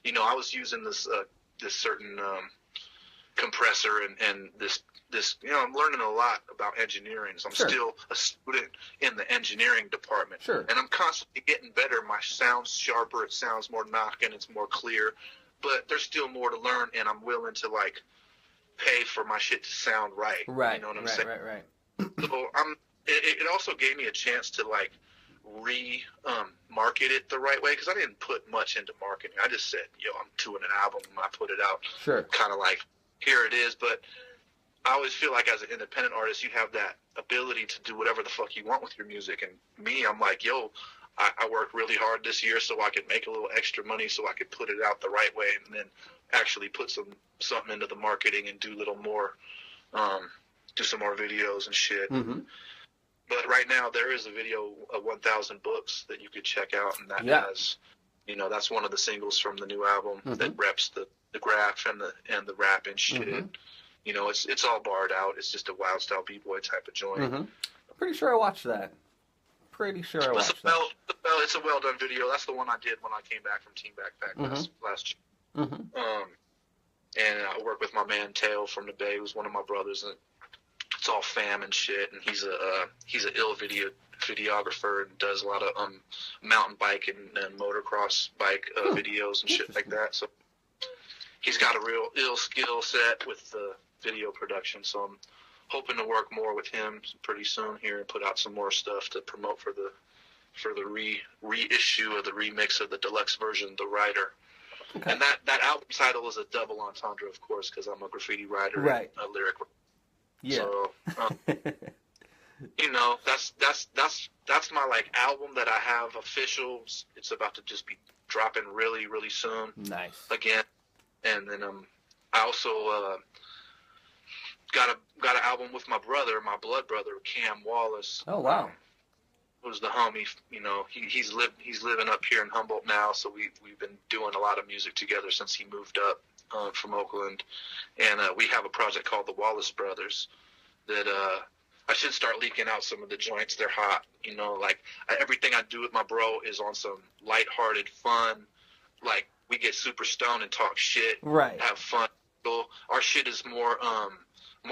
you know, I was using this certain compressor and this, you know, I'm learning a lot about engineering. So I'm still a student in the engineering department. Sure. And I'm constantly getting better. My sound's sharper. It sounds more knocking. It's more clear. But there's still more to learn, and I'm willing to, like, pay for my shit to sound right. Right. You know what I'm saying? Right. So it also gave me a chance to, like, market it the right way, because I didn't put much into marketing. I just said, yo, I'm doing an album, and I put it out. Sure. Kind of like, here it is. But I always feel like as an independent artist, you have that ability to do whatever the fuck you want with your music. And me, I'm like, yo, I worked really hard this year so I could make a little extra money so I could put it out the right way, and then actually put something into the marketing and do a little more, do some more videos and shit. But right now there is a video of 1,000 Books that you could check out, and that has, you know, that's one of the singles from the new album that reps the graph and the rap and shit. You know, it's all barred out. It's just a wild style b-boy type of joint. I'm pretty sure I watched that. It's a well done video. That's the one I did when I came back from Team Backpack last year. And I work with my man Tail from the Bay, who's one of my brothers, and it's all fam and shit. And he's an ill videographer and does a lot of mountain bike and motocross bike videos and shit like that. So he's got a real ill skill set with the video production. So I'm hoping to work more with him pretty soon here and put out some more stuff to promote for the reissue of the remix of the deluxe version, The Writer. Okay. And that album title is a double entendre, of course, because I'm a graffiti writer and a lyric writer. Yeah. So, you know, that's my, like, album that I have official. It's about to just be dropping really, really soon. Nice. Again. And then I also got an album with my brother, my blood brother, Cam Wallace. Oh, wow. Who's the homie, you know, he's living up here in Humboldt now, so we've been doing a lot of music together since he moved up from Oakland. And we have a project called the Wallace Brothers that I should start leaking out some of the joints. They're hot, you know, like everything I do with my bro is on some lighthearted fun, like we get super stoned and talk shit, have fun. So our shit is more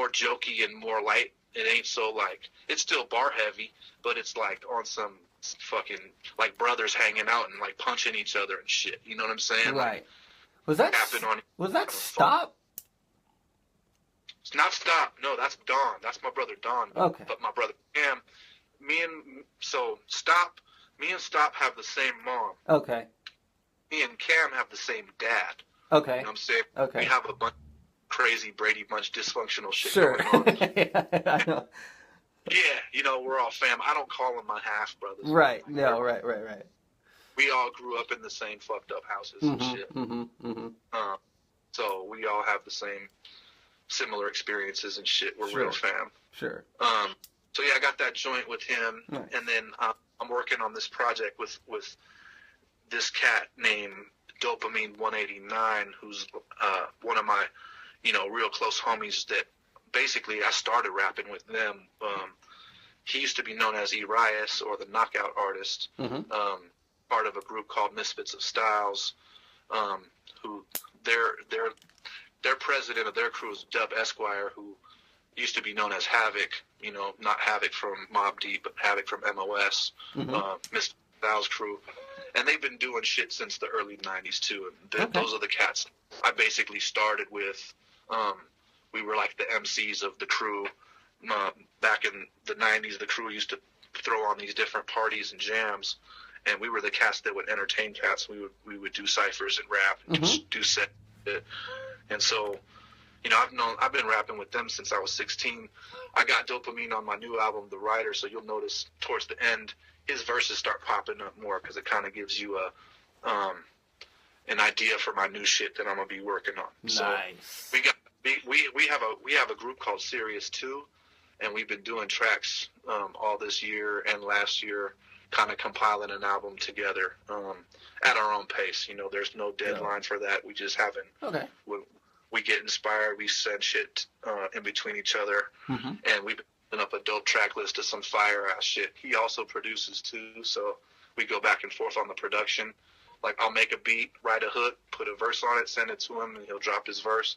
jokey and more light. It ain't so, like, it's still bar heavy, but it's like on some fucking, like, brothers hanging out and, like, punching each other and shit. You know what I'm saying? Right. Was that Stop? It's not Stop. No, that's Don. That's my brother Don. Okay. But my brother Cam, me and Stop have the same mom. Okay. Me and Cam have the same dad. Okay. You know what I'm saying? Okay. We have a bunch crazy Brady Bunch dysfunctional shit going on. I know. Yeah, you know, we're all fam. I don't call them my half brothers. Right. No, right. We all grew up in the same fucked up houses and shit. So we all have the same similar experiences and shit. We're real fam. Sure. So yeah, I got that joint with him, and then I'm working on this project with this cat named Dopamine 189, who's one of my, you know, real close homies that basically I started rapping with them he used to be known as Elias or the Knockout Artist, part of a group called Misfits of Styles, who their president of their crew is Dub Esquire, who used to be known as Havoc, you know, not Havoc from Mobb Deep, but Havoc from MOS, Mr. Styles crew. And they've been doing shit since the early 90s, too. And those are the cats I basically started with. We were like the MCs of the crew. Back in the 90s, the crew used to throw on these different parties and jams. And we were the cats that would entertain cats. We would do ciphers and rap and just do set. And so, you know, I've been rapping with them since I was 16. I got Dopamine on my new album, The Writer, so you'll notice towards the end, his verses start popping up more because it kind of gives you an idea for my new shit that I'm gonna be working on. Nice. So we have a group called Serious 2, and we've been doing tracks all this year and last year, kind of compiling an album together at our own pace. You know, there's no deadline for that. We just haven't. Okay. We get inspired. We send shit in between each other, and we've been up a dope track list of some fire ass shit. He also produces too, so we go back and forth on the production. Like, I'll make a beat, write a hook, put a verse on it, send it to him, and he'll drop his verse.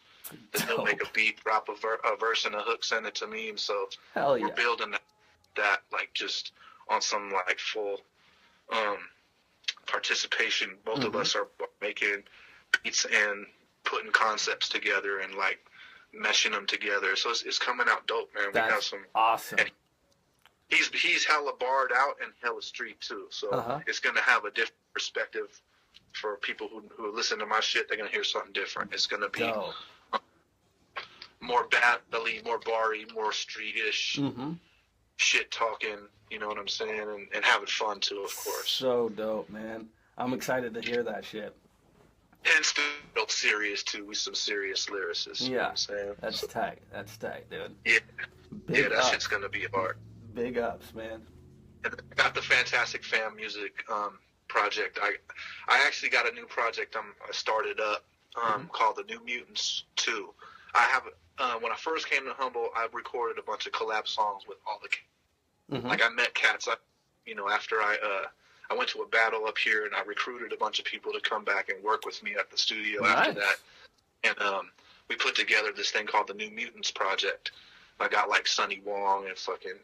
Then he'll make a beat, drop a verse and a hook, send it to me. And so we're building that like just on some like full participation. Both of us are making beats and putting concepts together and like meshing them together. So it's coming out dope, man. That's we have some awesome. He's hella barred out and hella street too. So it's gonna have a different perspective for people who listen to my shit. They're gonna hear something different. It's gonna be more battly, more barry, more street-ish, shit talking. You know what I'm saying? And having fun too, of course. So dope, man. I'm excited to hear that shit. And still serious too. We some serious lyricists. Yeah, you know what I'm saying? That's tight. That's tight, dude. Yeah, Big that ups. shit's gonna be hard. Big ups, man. And I got the Fantastic Fam Music project. I actually got a new project I started up called The New Mutants 2. I have when I first came to Humble, I recorded a bunch of collab songs with all the like I met cats. After I went to a battle up here and I recruited a bunch of people to come back and work with me at the studio after that. And we put together this thing called the New Mutants Project. I got like Sonny Wong and fucking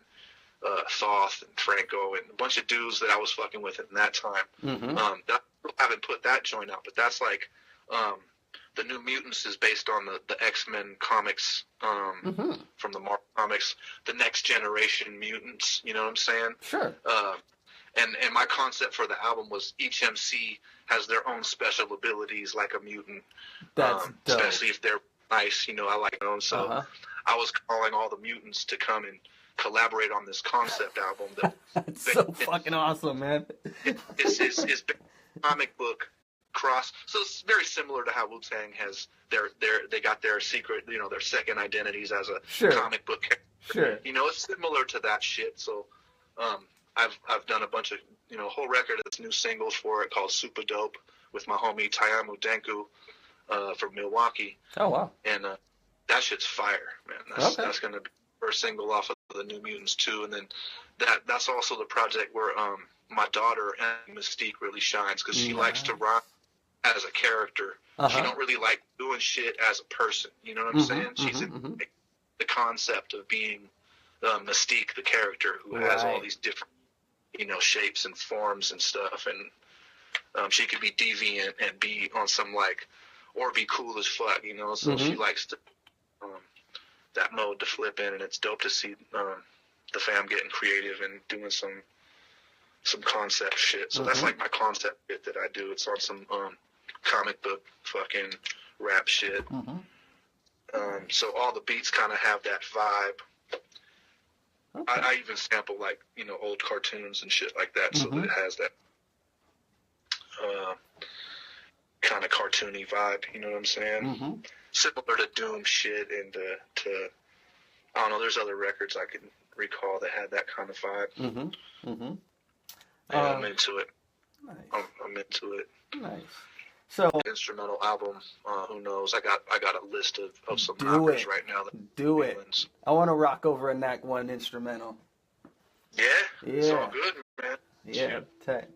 Thoth and Franco and a bunch of dudes that I was fucking with at that time. I haven't put that joint out, but that's like the New Mutants is based on the X-Men comics from the Marvel comics, the next generation mutants, you know what I'm saying? Sure. And my concept for the album was each MC has their own special abilities like a mutant. That's dope. Especially if they're nice, I like them. So I was calling all the mutants to come and collaborate on this concept album. That's so fucking awesome, man. It's comic book cross. So it's very similar to how Wu-Tang has they got their secret, their second identities as a comic book character. Sure. It's similar to that shit. So I've done a bunch of, whole record of new singles for it called Super Dope with my homie Tayamu Denku from Milwaukee. Oh, wow. And that shit's fire, man. That's going to be the first single off of the New Mutants 2. And then that's also the project where my daughter, Mystique, really shines because she likes to rhyme as a character. She don't really like doing shit as a person. You know what I'm saying? She's in the concept of being Mystique, the character who has all these different, shapes and forms and stuff. And she could be deviant and be on some or be cool as fuck, So she likes to that mode to flip in, and it's dope to see the fam getting creative and doing some concept shit. So that's like my concept bit that I do. It's on some comic book fucking rap shit. So all the beats kind of have that vibe. I even sample old cartoons and shit like that, so that it has that kind of cartoony vibe. You know what I'm saying? Similar to Doom shit and to I don't know. There's other records I can recall that had that kind of vibe. Yeah, I'm into it. Nice. I'm into it. Nice. So instrumental album. Who knows? I got a list of some do knockers it. right now. Do it. I want to rock over a NAC1 instrumental. Yeah, it's all good, man. Yeah, tight.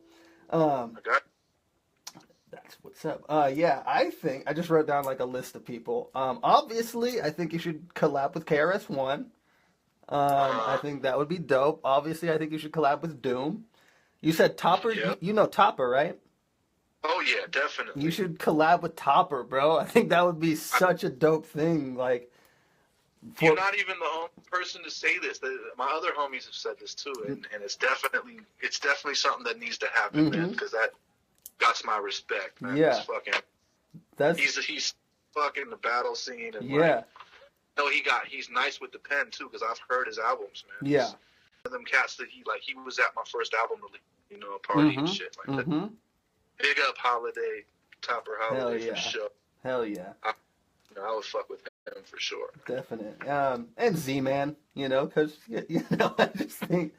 I got. That's what's up. Yeah, I think I just wrote down like a list of people. Obviously, I think you should collab with KRS-One. I think that would be dope. Obviously, I think you should collab with Doom. You said Topper. Yeah. You know Topper, right? Oh yeah, definitely. You should collab with Topper, bro. I think that would be such a dope thing. Like, You're not even the only person to say this. My other homies have said this too, and it's definitely something that needs to happen, man. Because that got my respect, man. Yeah. He's fucking the battle scene, and he's nice with the pen too. Because I've heard his albums, man. Yeah. One of them cats that he was at my first album release, party and shit like that. Big up Holiday, Topper Holiday for sure. Hell yeah. I would fuck with him for sure. Definite. And Z-Man, because, I just think...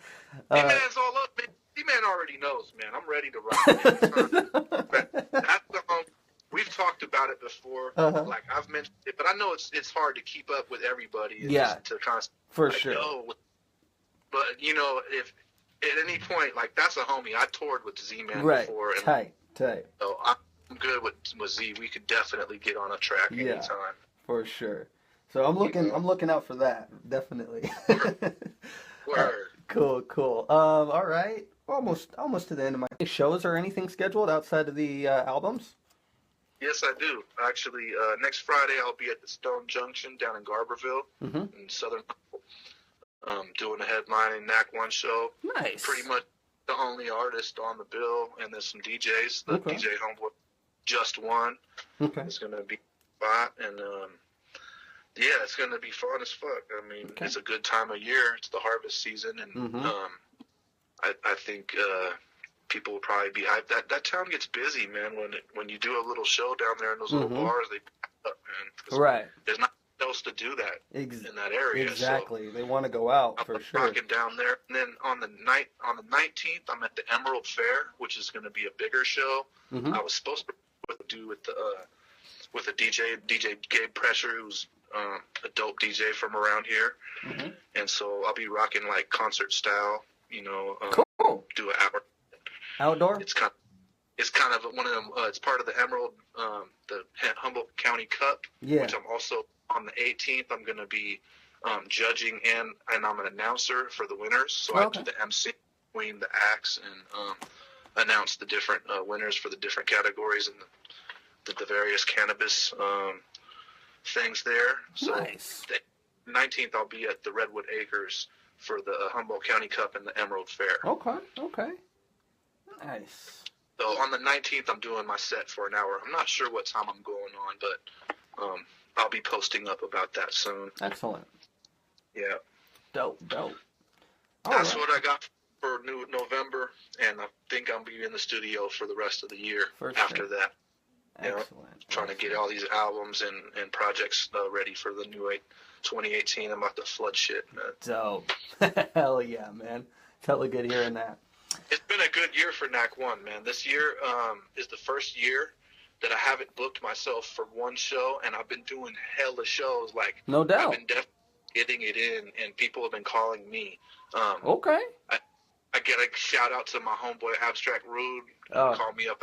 Z-Man's all up, man. Z-Man already knows, man. I'm ready to rock. That's the home. We've talked about it before. Like, I've mentioned it, but I know it's hard to keep up with everybody. To constantly, for sure. But, if at any point, like, that's a homie. I toured with Z-Man before. And tight. So I'm good with Z. We could definitely get on a track anytime. For sure. So I'm looking out for that. Definitely. Word. Cool. All right. Almost to the end of my shows or anything scheduled outside of the albums? Yes, I do. Actually, next Friday I'll be at the Stone Junction down in Garberville in Southern. Doing a headlining NAC1 show. Nice. Pretty much the only artist on the bill, and there's some DJs. The DJ homeboy Just One is going to be spot, and it's going to be fun as fuck. I mean, it's a good time of year. It's the harvest season, and I think people will probably be hyped. That town gets busy, man. When you do a little show down there in those little bars, they pack up, man. Right. There's not else to do that in that area. Exactly. So they want to go out for sure. I'm rocking down there, and then on the 19th, I'm at the Emerald Fair, which is going to be a bigger show. I was supposed to do with the DJ Gabe Pressure, who's a dope DJ from around here, and so I'll be rocking like concert style. Cool. Do an hour outdoor. It's kind of one of them. It's part of the Emerald, the Humboldt County Cup, which I'm also on the 18th. I'm going to be judging and I'm an announcer for the winners. So I do the MC between the acts and announce the different winners for the different categories and the various cannabis things there. So nice. The 19th I'll be at the Redwood Acres for the Humboldt County Cup and the Emerald Fair. Okay. Nice. So on the 19th, I'm doing my set for an hour. I'm not sure what time I'm going on, but I'll be posting up about that soon. Excellent. Yeah. Dope. That's what I got for November, and I think I'll be in the studio for the rest of the year after that. Excellent. Trying to get all these albums and projects ready for the new 2018. I'm about to flood shit, man. Dope. Hell yeah, man. It's hella good hearing that. It's been a good year for NAC1, man. This year is the first year that I haven't booked myself for one show, and I've been doing hella shows. Like, no doubt. I've been definitely getting it in, and people have been calling me. Okay. I get a shout out to my homeboy Abstract Rude. Called me up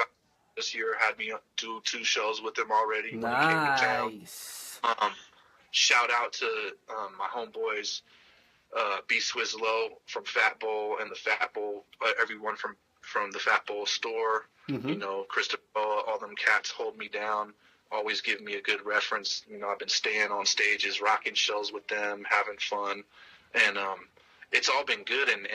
this year, had me do 2 shows with him already when he came to town. Shout out to my homeboys B Swizzlow from Fat Bowl and the Fat Bowl, everyone from the Fat Bowl store, Christopher, all them cats hold me down, always give me a good reference. I've been staying on stages, rocking shows with them, having fun, and it's all been good, and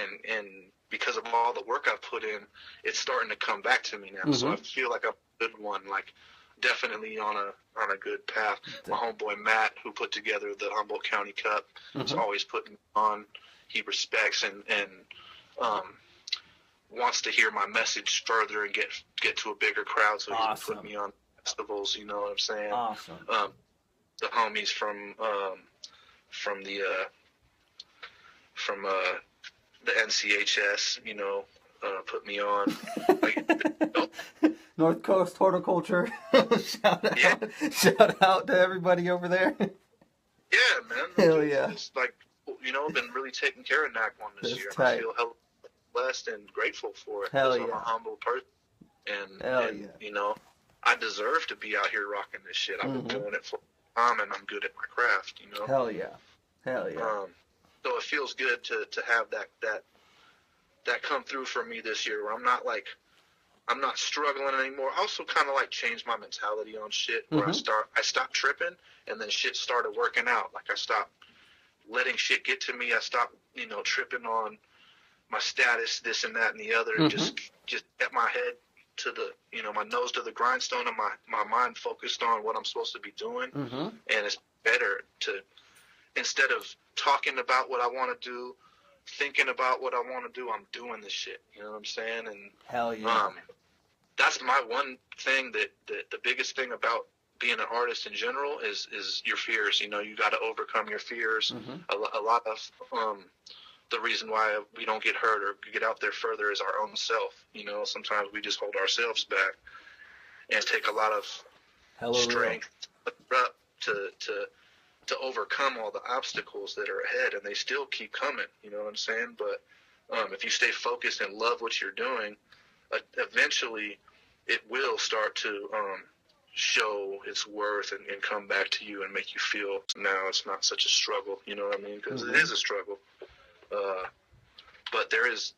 because of all the work I've put in, it's starting to come back to me now. So I feel like I'm a good one, like definitely on a good path. My homeboy Matt, who put together the Humboldt County Cup, is always putting me on. He respects and wants to hear my message further and get to a bigger crowd, so he's put me on festivals. You know what I'm saying? Awesome. The homies from the NCHS, put me on. North Coast Horticulture. Shout out to everybody over there. Yeah, man. Hell yeah. It's like, been really taking care of NAC1 this That's year. tight. I feel hella blessed and grateful for it. Hell because yeah. I'm a humble person. And yeah. I deserve to be out here rocking this shit. I've been doing it for a time, and I'm good at my craft, Hell yeah. Hell yeah. So it feels good to have that come through for me this year, where I'm not struggling anymore. I also kind of changed my mentality on shit, where I stopped tripping, and then shit started working out. Like, I stopped letting shit get to me. I stopped, tripping on my status, this and that and the other, and just get my head to the, my nose to the grindstone, and my mind focused on what I'm supposed to be doing. And it's better to, instead of talking about what I want to do, thinking about what I want to do, I'm doing this shit. You know what I'm saying? And hell yeah. That's my one thing, that the biggest thing about being an artist in general is your fears. You got to overcome your fears. A lot of the reason why we don't get hurt or get out there further is our own self. Sometimes we just hold ourselves back, and take a lot of strength to overcome all the obstacles that are ahead, and they still keep coming. You know what I'm saying? But if you stay focused and love what you're doing, eventually it will start to show its worth and come back to you and make you feel now it's not such a struggle. You know what I mean? Because it is a struggle. But there is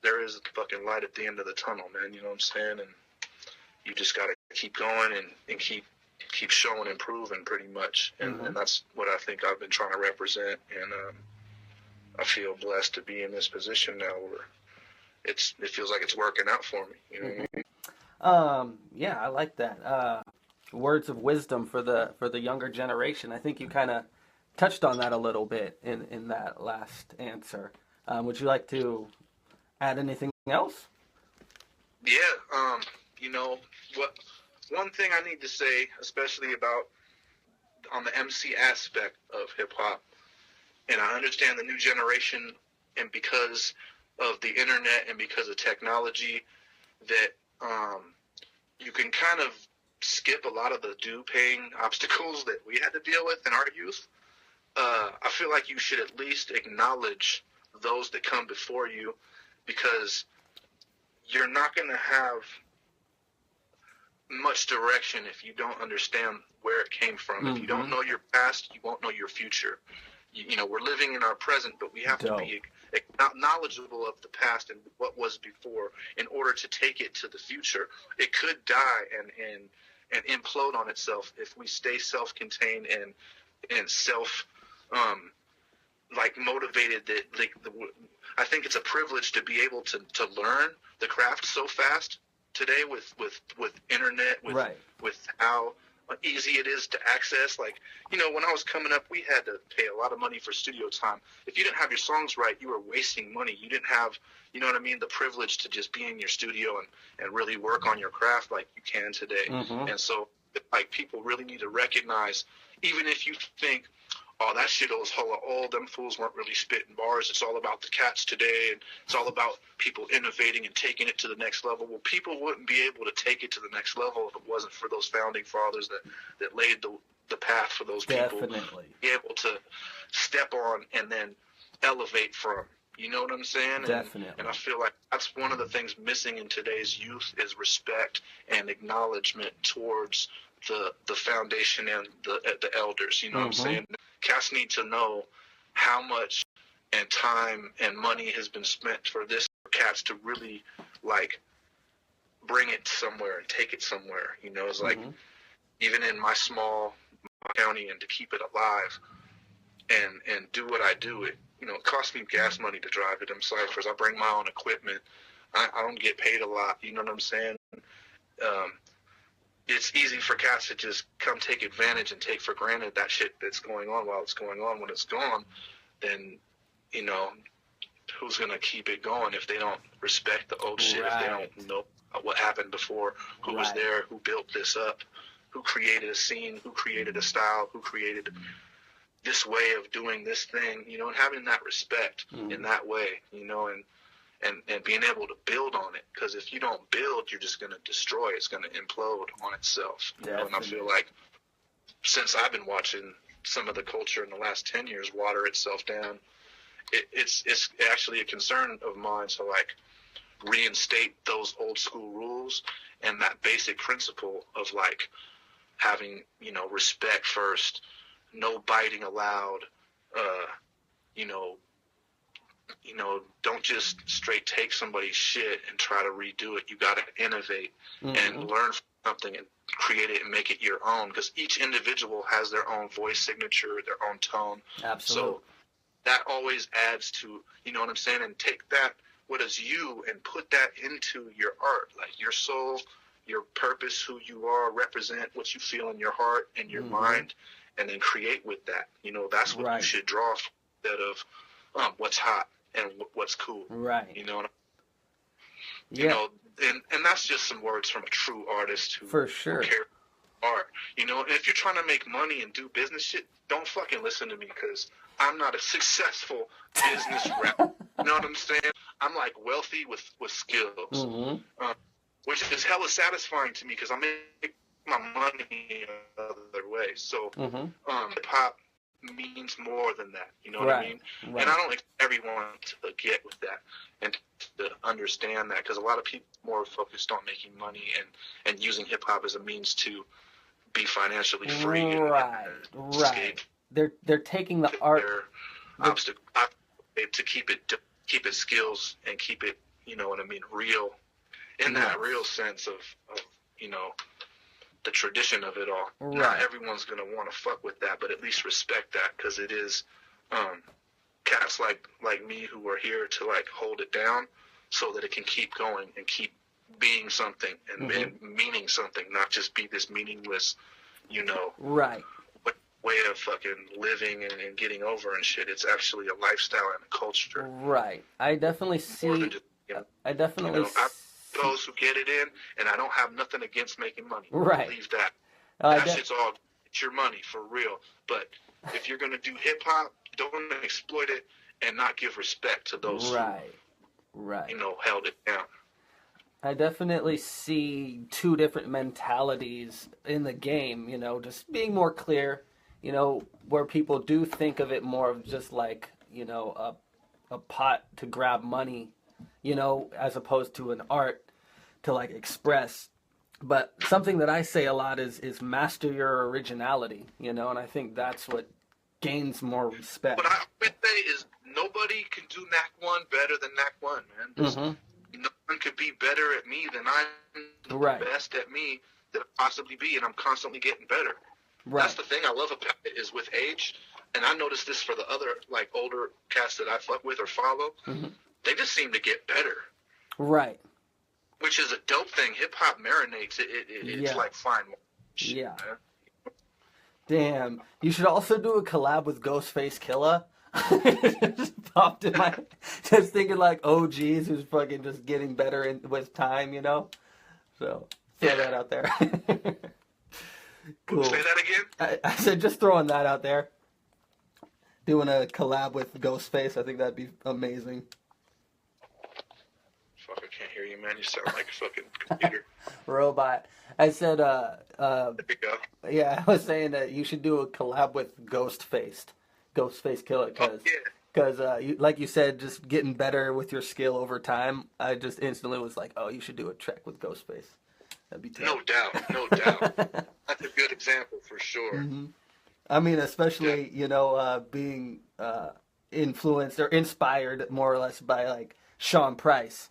fucking light at the end of the tunnel, man. You know what I'm saying? And you just got to keep going and keep showing and proving, pretty much. And that's what I think I've been trying to represent. And I feel blessed to be in this position now, where it feels like it's working out for me. You know what I mean? Yeah, I like that. Words of wisdom for the younger generation. I think you kind of touched on that a little bit in that last answer. Would you like to add anything else? Yeah. One thing I need to say, especially about on the MC aspect of hip hop, and I understand the new generation, and because of the internet and because of technology, that you can kind of skip a lot of the due-paying obstacles that we had to deal with in our youth. I feel like you should at least acknowledge those that come before you, because you're not going to have much direction if you don't understand where it came from. If you don't know your past, you won't know your future. We're living in our present, but we have to be knowledgeable of the past and what was before in order to take it to the future. It could die and implode on itself if we stay self-contained and self motivated. I think it's a privilege to be able to learn the craft so fast today with internet, with how easy it is to access. When I was coming up, we had to pay a lot of money for studio time. If you didn't have your songs right, you were wasting money. You didn't have, the privilege to just be in your studio and really work on your craft like you can today. And so, people really need to recognize, even if you think, oh, that shit was hella old, them fools weren't really spitting bars, it's all about the cats today, and it's all about people innovating and taking it to the next level. Well, people wouldn't be able to take it to the next level if it wasn't for those founding fathers that laid the path for those people to be able to step on and then elevate from. You know what I'm saying? Definitely. And I feel like that's one of the things missing in today's youth is respect and acknowledgement towards the foundation and the elders. You know what I'm saying? Cats need to know how much and time and money has been spent for this, for cats to really bring it somewhere and take it somewhere. It's even in my small county, and to keep it alive and do what I do, it costs me gas money to drive to them ciphers. I bring my own equipment. I don't get paid a lot. You know what I'm saying? It's easy for cats to just come take advantage and take for granted that shit that's going on while it's going on. When it's gone, then, who's going to keep it going if they don't respect the old shit, if they don't know what happened before, who was there, who built this up, who created a scene, who created a style, who created this way of doing this thing, and having that respect in that way, and being able to build on it. Because if you don't build, you're just going to destroy. It's going to implode on itself. And I feel like since I've been watching some of the culture in the last 10 years water itself down, it's actually a concern of mine to like reinstate those old school rules and that basic principle of like having, you know, respect first, no biting allowed, you know, don't just straight take somebody's shit and try to redo it. You got to innovate and learn something and create it and make it your own, because each individual has their own voice signature, their own tone. Absolutely. So that always adds to, you know what I'm saying, and take that, what is you, and put that into your art, like your soul, your purpose, who you are, represent what you feel in your heart and your mind, and then create with that. You know, that's what you should draw from, instead of what's hot and what's cool. Right. You know, you know, and that's just some words from a true artist who, for sure, who cares about art. You know, and if you're trying to make money and do business shit, don't fucking listen to me, because I'm not a successful business rapper. You know what I'm saying? I'm like wealthy with skills, which is hella satisfying to me, because I make my money other ways. So hip hop means more than that. You know what I mean? Right. And I don't expect everyone to get with that and to understand that, because a lot of people are more focused on making money and using hip hop as a means to be financially free. And escape. They're taking the art. Obstacle to keep it skills and keep it, you know what I mean, real, in that real sense of you know, the tradition of it all. Right. Not everyone's gonna want to fuck with that, but at least respect that, because it is cats like me who are here to like hold it down so that it can keep going and keep being something and meaning something, not just be this meaningless, you know, way of fucking living and getting over and shit. It's actually a lifestyle and a culture. Right. I definitely see. Just, you know, those who get it in, and I don't have nothing against making money. Right. Believe that. That shit's all, it's your money for real. But if you're gonna do hip hop, don't exploit it and not give respect to those who, you know, held it down. I definitely see two different mentalities in the game, you know, just being more clear, you know, where people do think of it more of just like, you know, a pot to grab money, you know, as opposed to an art to like express. But something that I say a lot is master your originality, you know, and I think that's what gains more respect. What I would say is nobody can do NAC1 better than NAC1, man. No one could be better at me than I'm the best at me that I possibly be, and I'm constantly getting better. Right. That's the thing I love about it, is with age, and I noticed this for the other like older cats that I fuck with or follow, they just seem to get better. Right. Which is a dope thing. Hip hop marinates. It's like fine wine. Yeah. Damn. You should also do a collab with Ghostface Killah. Just popped in my, just thinking like OGs who's fucking just getting better with time, you know. So throw that out there. Cool. Say that again. I said just throwing that out there. Doing a collab with Ghostface, I think that'd be amazing. Fuck, I can't hear you, man. You sound like a fucking computer. Robot. I said, there you go. Yeah, I was saying that you should do a collab with Ghostface Killah, because like you said, just getting better with your skill over time. I just instantly was like, oh, you should do a track with Ghostface. That'd be tough. No doubt. That's a good example for sure. I mean, especially you know, being influenced or inspired more or less by like Sean Price.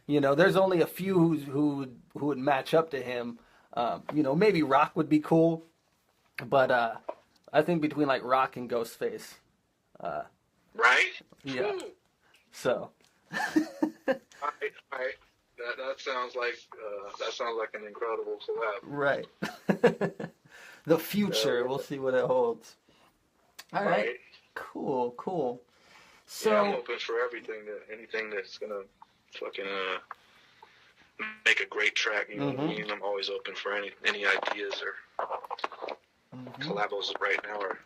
You know, there's only a few who would match up to him. You know, maybe Rock would be cool, but I think between like Rock and Ghostface. Right? Yeah. Ooh. So. That sounds like an incredible collab. Right. The future. We'll see what it holds. All right. Cool. So yeah, I'm open for anything that's gonna fucking make a great track. You know what I mean? I'm always open for any ideas or collabos right now are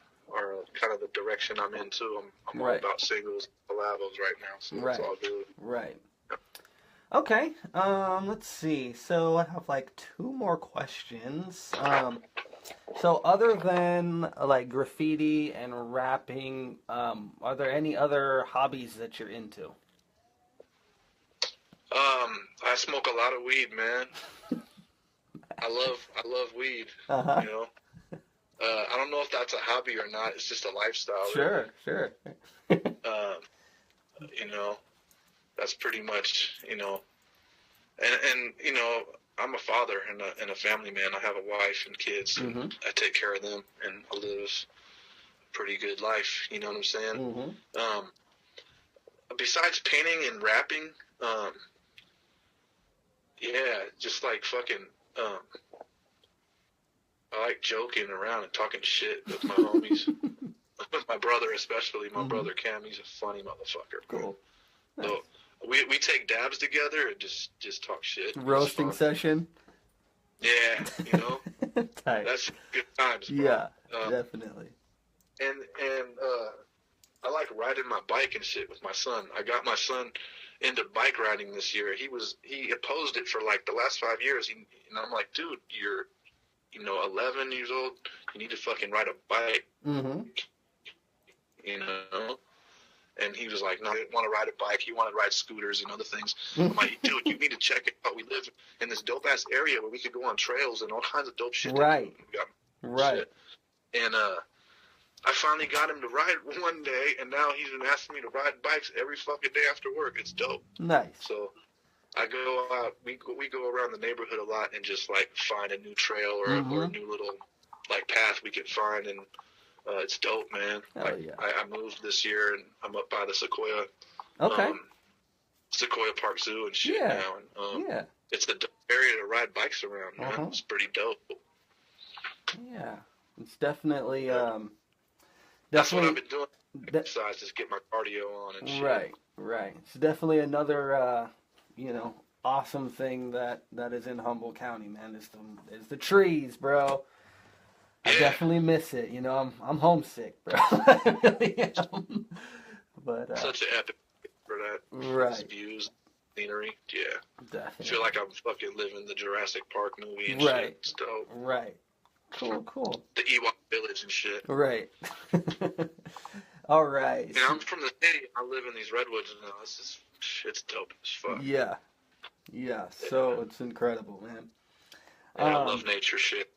kind of the direction I'm into. I'm all about singles, collabos right now, so it's all good. Right. Okay. Let's see. So I have like two more questions. So other than like graffiti and rapping, are there any other hobbies that you're into? I smoke a lot of weed, man. I love weed. Uh-huh. You know, I don't know if that's a hobby or not. It's just a lifestyle, really. Sure. Um, you know, that's pretty much, and I'm a father and a family man. I have a wife and kids, and Mm-hmm. I take care of them, and I live a pretty good life. You know what I'm saying? Mm-hmm. Um, besides painting and rapping, yeah, just like fucking. Um, I like joking around and talking shit with my homies. My brother, especially my brother Cam, he's a funny motherfucker. Cool. Nice. So we take dabs together and just talk shit. Roasting session. Yeah, Tight. that's good times, bro. Yeah, definitely. And I like riding my bike and shit with my son. I got my son into bike riding this year. He opposed it for like the last 5 years. And I'm like, dude, you're 11 years old. You need to fucking ride a bike. Mm-hmm. And he was like, no, I didn't want to ride a bike. He wanted to ride scooters and other things. I'm like, dude, you need to check it out. We live in this dope-ass area where we could go on trails and all kinds of dope shit. Right. Right. Shit. And I finally got him to ride one day, and now he's been asking me to ride bikes every fucking day after work. It's dope. Nice. So I go out, we go around the neighborhood a lot and just, like, find a new trail or a new little, like, path we can find, and it's dope, man. Yeah. I moved this year, and I'm up by the Sequoia Park Zoo and shit now. And, it's the dope area to ride bikes around, man. It's pretty dope. Yeah. It's definitely, that's what I've been doing. Exercise, just get my cardio on and shit. Right. It's definitely another, awesome thing that is in Humboldt County, man. Is the trees, bro. I definitely miss it. I'm homesick, bro. I really am. But such an epic for that. Right. Views, scenery. Yeah. Definitely. I feel like I'm fucking living the Jurassic Park movie and right. shit. It's dope. Right. Cool. The Ewok village and shit. Right. All right. And I'm from the city. I live in these redwoods now. It's dope as fuck. Yeah. So it's incredible, man. I love nature shit.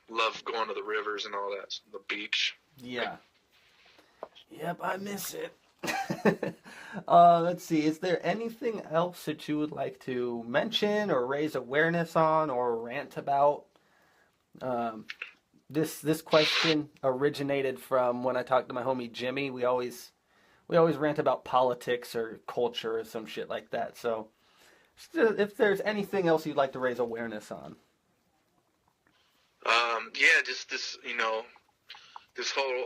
Love going to the rivers and all that. The beach. Yeah. Yep, I miss it. Let's see. Is there anything else that you would like to mention or raise awareness on or rant about? This question originated from when I talked to my homie Jimmy. We always rant about politics or culture or some shit like that. So, if there's anything else you'd like to raise awareness on. Just this, this whole,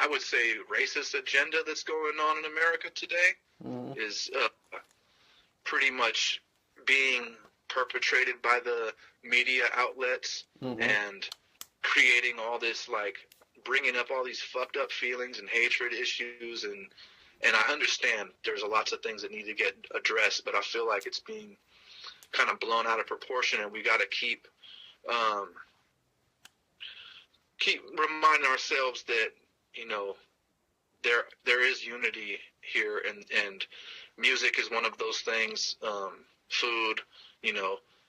I would say, racist agenda that's going on in America today is pretty much being perpetrated by the media outlets and creating all this, like, bringing up all these fucked up feelings and hatred issues, and I understand there's lots of things that need to get addressed, but I feel like it's being kind of blown out of proportion, and we got to keep reminding ourselves that there is unity here, and music is one of those things. Food,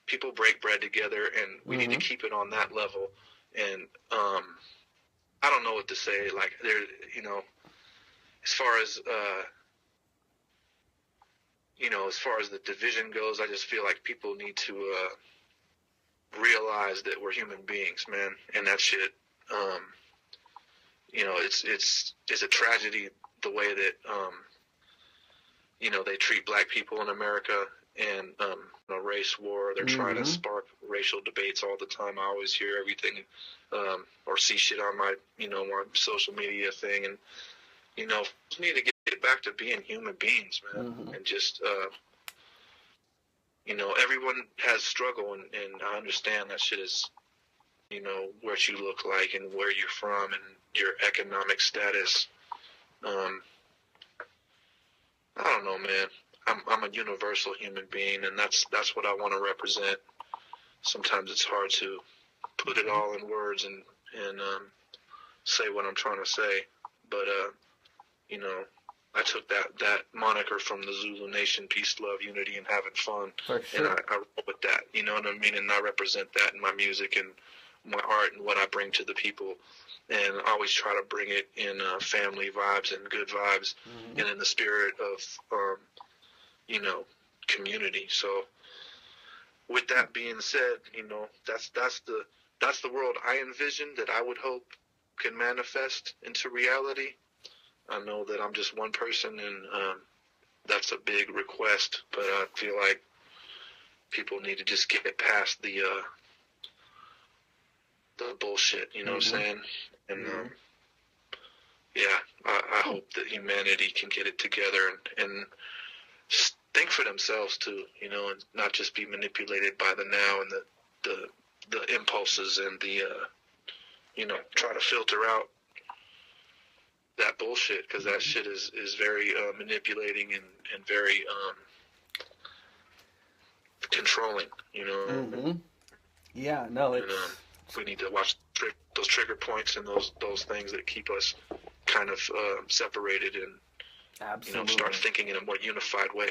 people break bread together, and we need to keep it on that level. And I don't know what to say. Like, there, as far as as far as the division goes, I just feel like people need to realize that we're human beings, man, and that shit. It's a tragedy the way that they treat black people in America, and a race war. They're trying to spark racial debates all the time. I always hear everything or see shit on my my social media thing, and we need to get back to being human beings, man, and just everyone has struggle, and I understand that shit is what you look like and where you're from and your economic status. I don't know, man. I'm a universal human being, and that's what I want to represent. Sometimes it's hard to put it all in words and say what I'm trying to say. But you know, I took that moniker from the Zulu Nation: peace, love, unity, and having fun. For sure. And I roll with that. You know what I mean? And I represent that in my music and my art and what I bring to the people. And I always try to bring it in family vibes and good vibes, and in the spirit of you know, community. So with that being said, you know, that's the world I envision that I would hope can manifest into reality. I know that I'm just one person, and that's a big request, but I feel like people need to just get past the bullshit, you know what I'm saying? And yeah, I hope that humanity can get it together and think for themselves too, you know, and not just be manipulated by the now and the impulses and the you know, try to filter out that bullshit, because that shit is very manipulating and very controlling, you know. Yeah, no, it's... we need to watch those trigger points and those things that keep us kind of separated and you know, start thinking in a more unified way.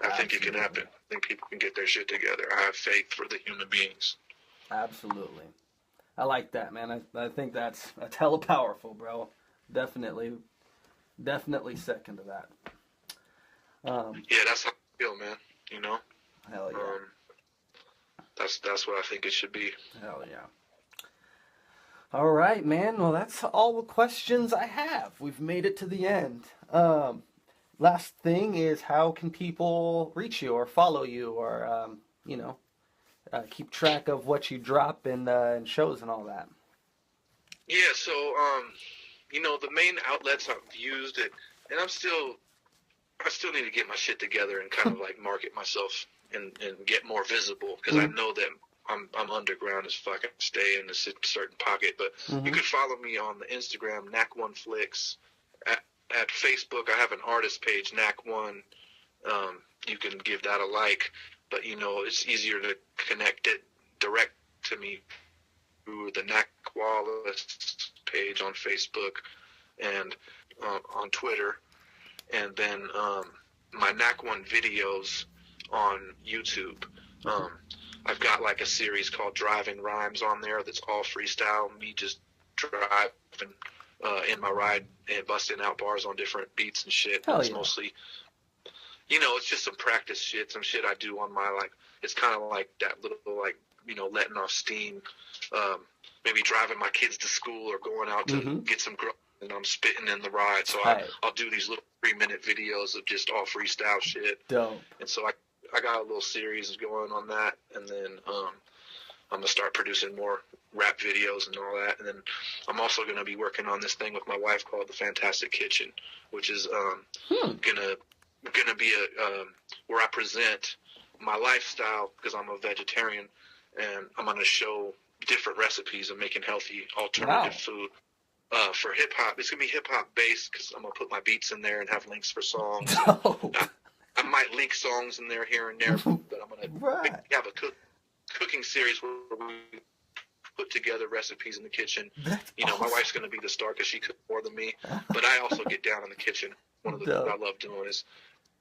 I think it can happen. I think people can get their shit together. I have faith for the human beings. Absolutely. I like that, man. I think that's hella powerful, bro. Definitely second to that. Yeah, that's how I feel, man. You know? Hell yeah. That's what I think it should be. Hell yeah. All right, man. Well, that's all the questions I have. We've made it to the end. Last thing is, how can people reach you or follow you or, you know, keep track of what you drop in shows and all that? Yeah, so, you know, the main outlets I've used it, and I still need to get my shit together and kind of like market myself and get more visible, because I know that I'm underground as fuck. I stay in a certain pocket, but you can follow me on the Instagram, NAC1 Flicks. At Facebook, I have an artist page, NAC1. You can give that a like, but you know, it's easier to connect it direct to me through the NAC Wallace page on Facebook and on Twitter, and then my NAC1 videos on YouTube. I've got like a series called Driving Rhymes on there that's all freestyle, me just driving in my ride and busting out bars on different beats and shit. It's mostly, you know, it's just some practice shit, some shit I do on my, like, it's kind of like that little, like, you know, letting off steam, maybe driving my kids to school or going out to get some grub, and I'm spitting in the ride. So I'll do these little 3-minute videos of just all freestyle shit. Dope. And so I got a little series going on that, and then I'm going to start producing more rap videos and all that. And then I'm also going to be working on this thing with my wife called The Fantastic Kitchen, which is gonna be where I present my lifestyle, because I'm a vegetarian, and I'm going to show different recipes of making healthy alternative food. For hip hop, it's gonna be hip hop based, because I'm gonna put my beats in there and have links for songs. I might link songs in there here and there, but I'm gonna have a cooking series where we put together recipes in the kitchen. You know, my wife's gonna be the star because she cooks more than me, but I also get down in the kitchen. One of the things I love doing is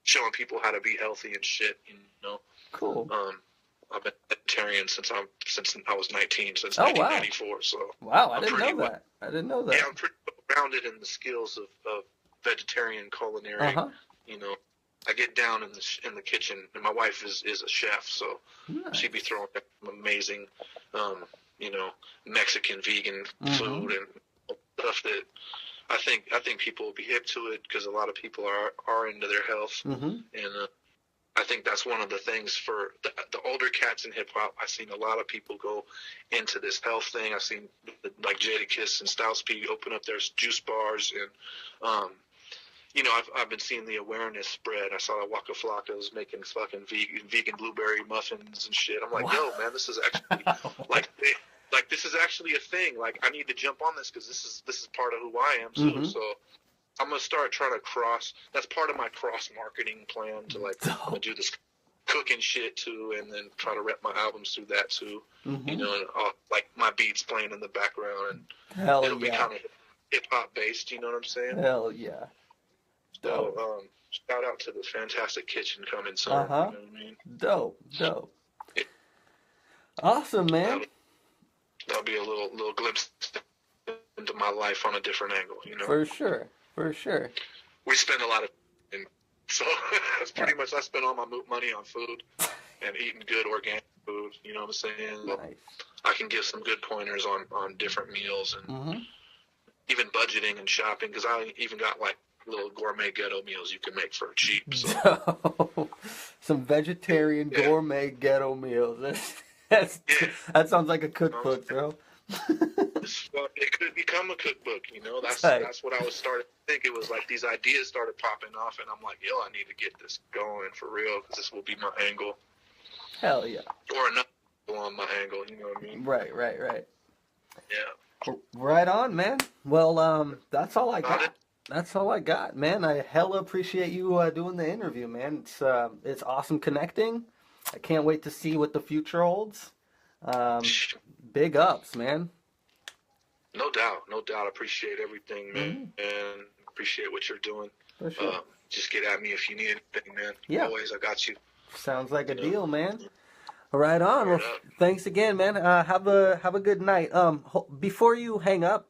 showing people how to be healthy and shit. You know, cool. I've been vegetarian since I was 19, since 1994. So I didn't know that. Yeah, I'm pretty grounded in the skills of vegetarian culinary. You know, I get down in the kitchen, and my wife is a chef, so she'd be throwing amazing, you know, Mexican vegan food and stuff that I think people will be hip to it, because a lot of people are into their health, and I think that's one of the things for the older cats in hip-hop. I've seen a lot of people go into this health thing. I've seen, like, Jadakiss and Styles P open up their juice bars, and, you know, I've been seeing the awareness spread. I saw that Waka Flocka was making fucking vegan blueberry muffins and shit. I'm like, yo, man, this is actually, like, this is actually a thing. Like, I need to jump on this, because this is part of who I am, too, so... I'm going to start trying to that's part of my cross-marketing plan to, like, I'm going to do this cooking shit, too, and then try to rep my albums through that, too. You know, and, like, my beats playing in the background, and Hell it'll be yeah. kind of hip hop based. You know what I'm saying? Hell yeah. So, Dope. shout out to the Fantastic Kitchen coming soon. Uh You know huh. what I mean? Dope. Awesome, man. That'll be a little glimpse into my life on a different angle. You know? For sure. We spend a lot of, and so that's pretty much, I spend all my money on food and eating good organic food. You know what I'm saying? Nice. I can give some good pointers on different meals and Mm-hmm. even budgeting and shopping, because I even got like little gourmet ghetto meals you can make for cheap. So. Some vegetarian gourmet ghetto meals. That sounds like a cookbook, bro. It could become a cookbook, you know. That's what I was starting to think. It was like these ideas started popping off, and I'm like, yo, I need to get this going for real, because this will be my angle. Hell yeah. Or another on my angle, you know what I mean? Right. Yeah. Right on, man. Well, that's all I got. That's all I got, man. I hella appreciate you doing the interview, man. It's awesome connecting. I can't wait to see what the future holds. Big ups, man. No doubt. I appreciate everything, man, and appreciate what you're doing. For sure. Just get at me if you need anything, man. Yeah. Always, I got you. Sounds like a deal, man. Right on. Well, Word up. thanks again, man. Have a good night. Before you hang up,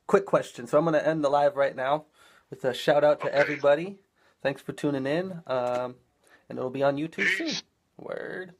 quick question. So I'm gonna end the live right now with a shout out to everybody. Thanks for tuning in. And it'll be on YouTube soon. Word.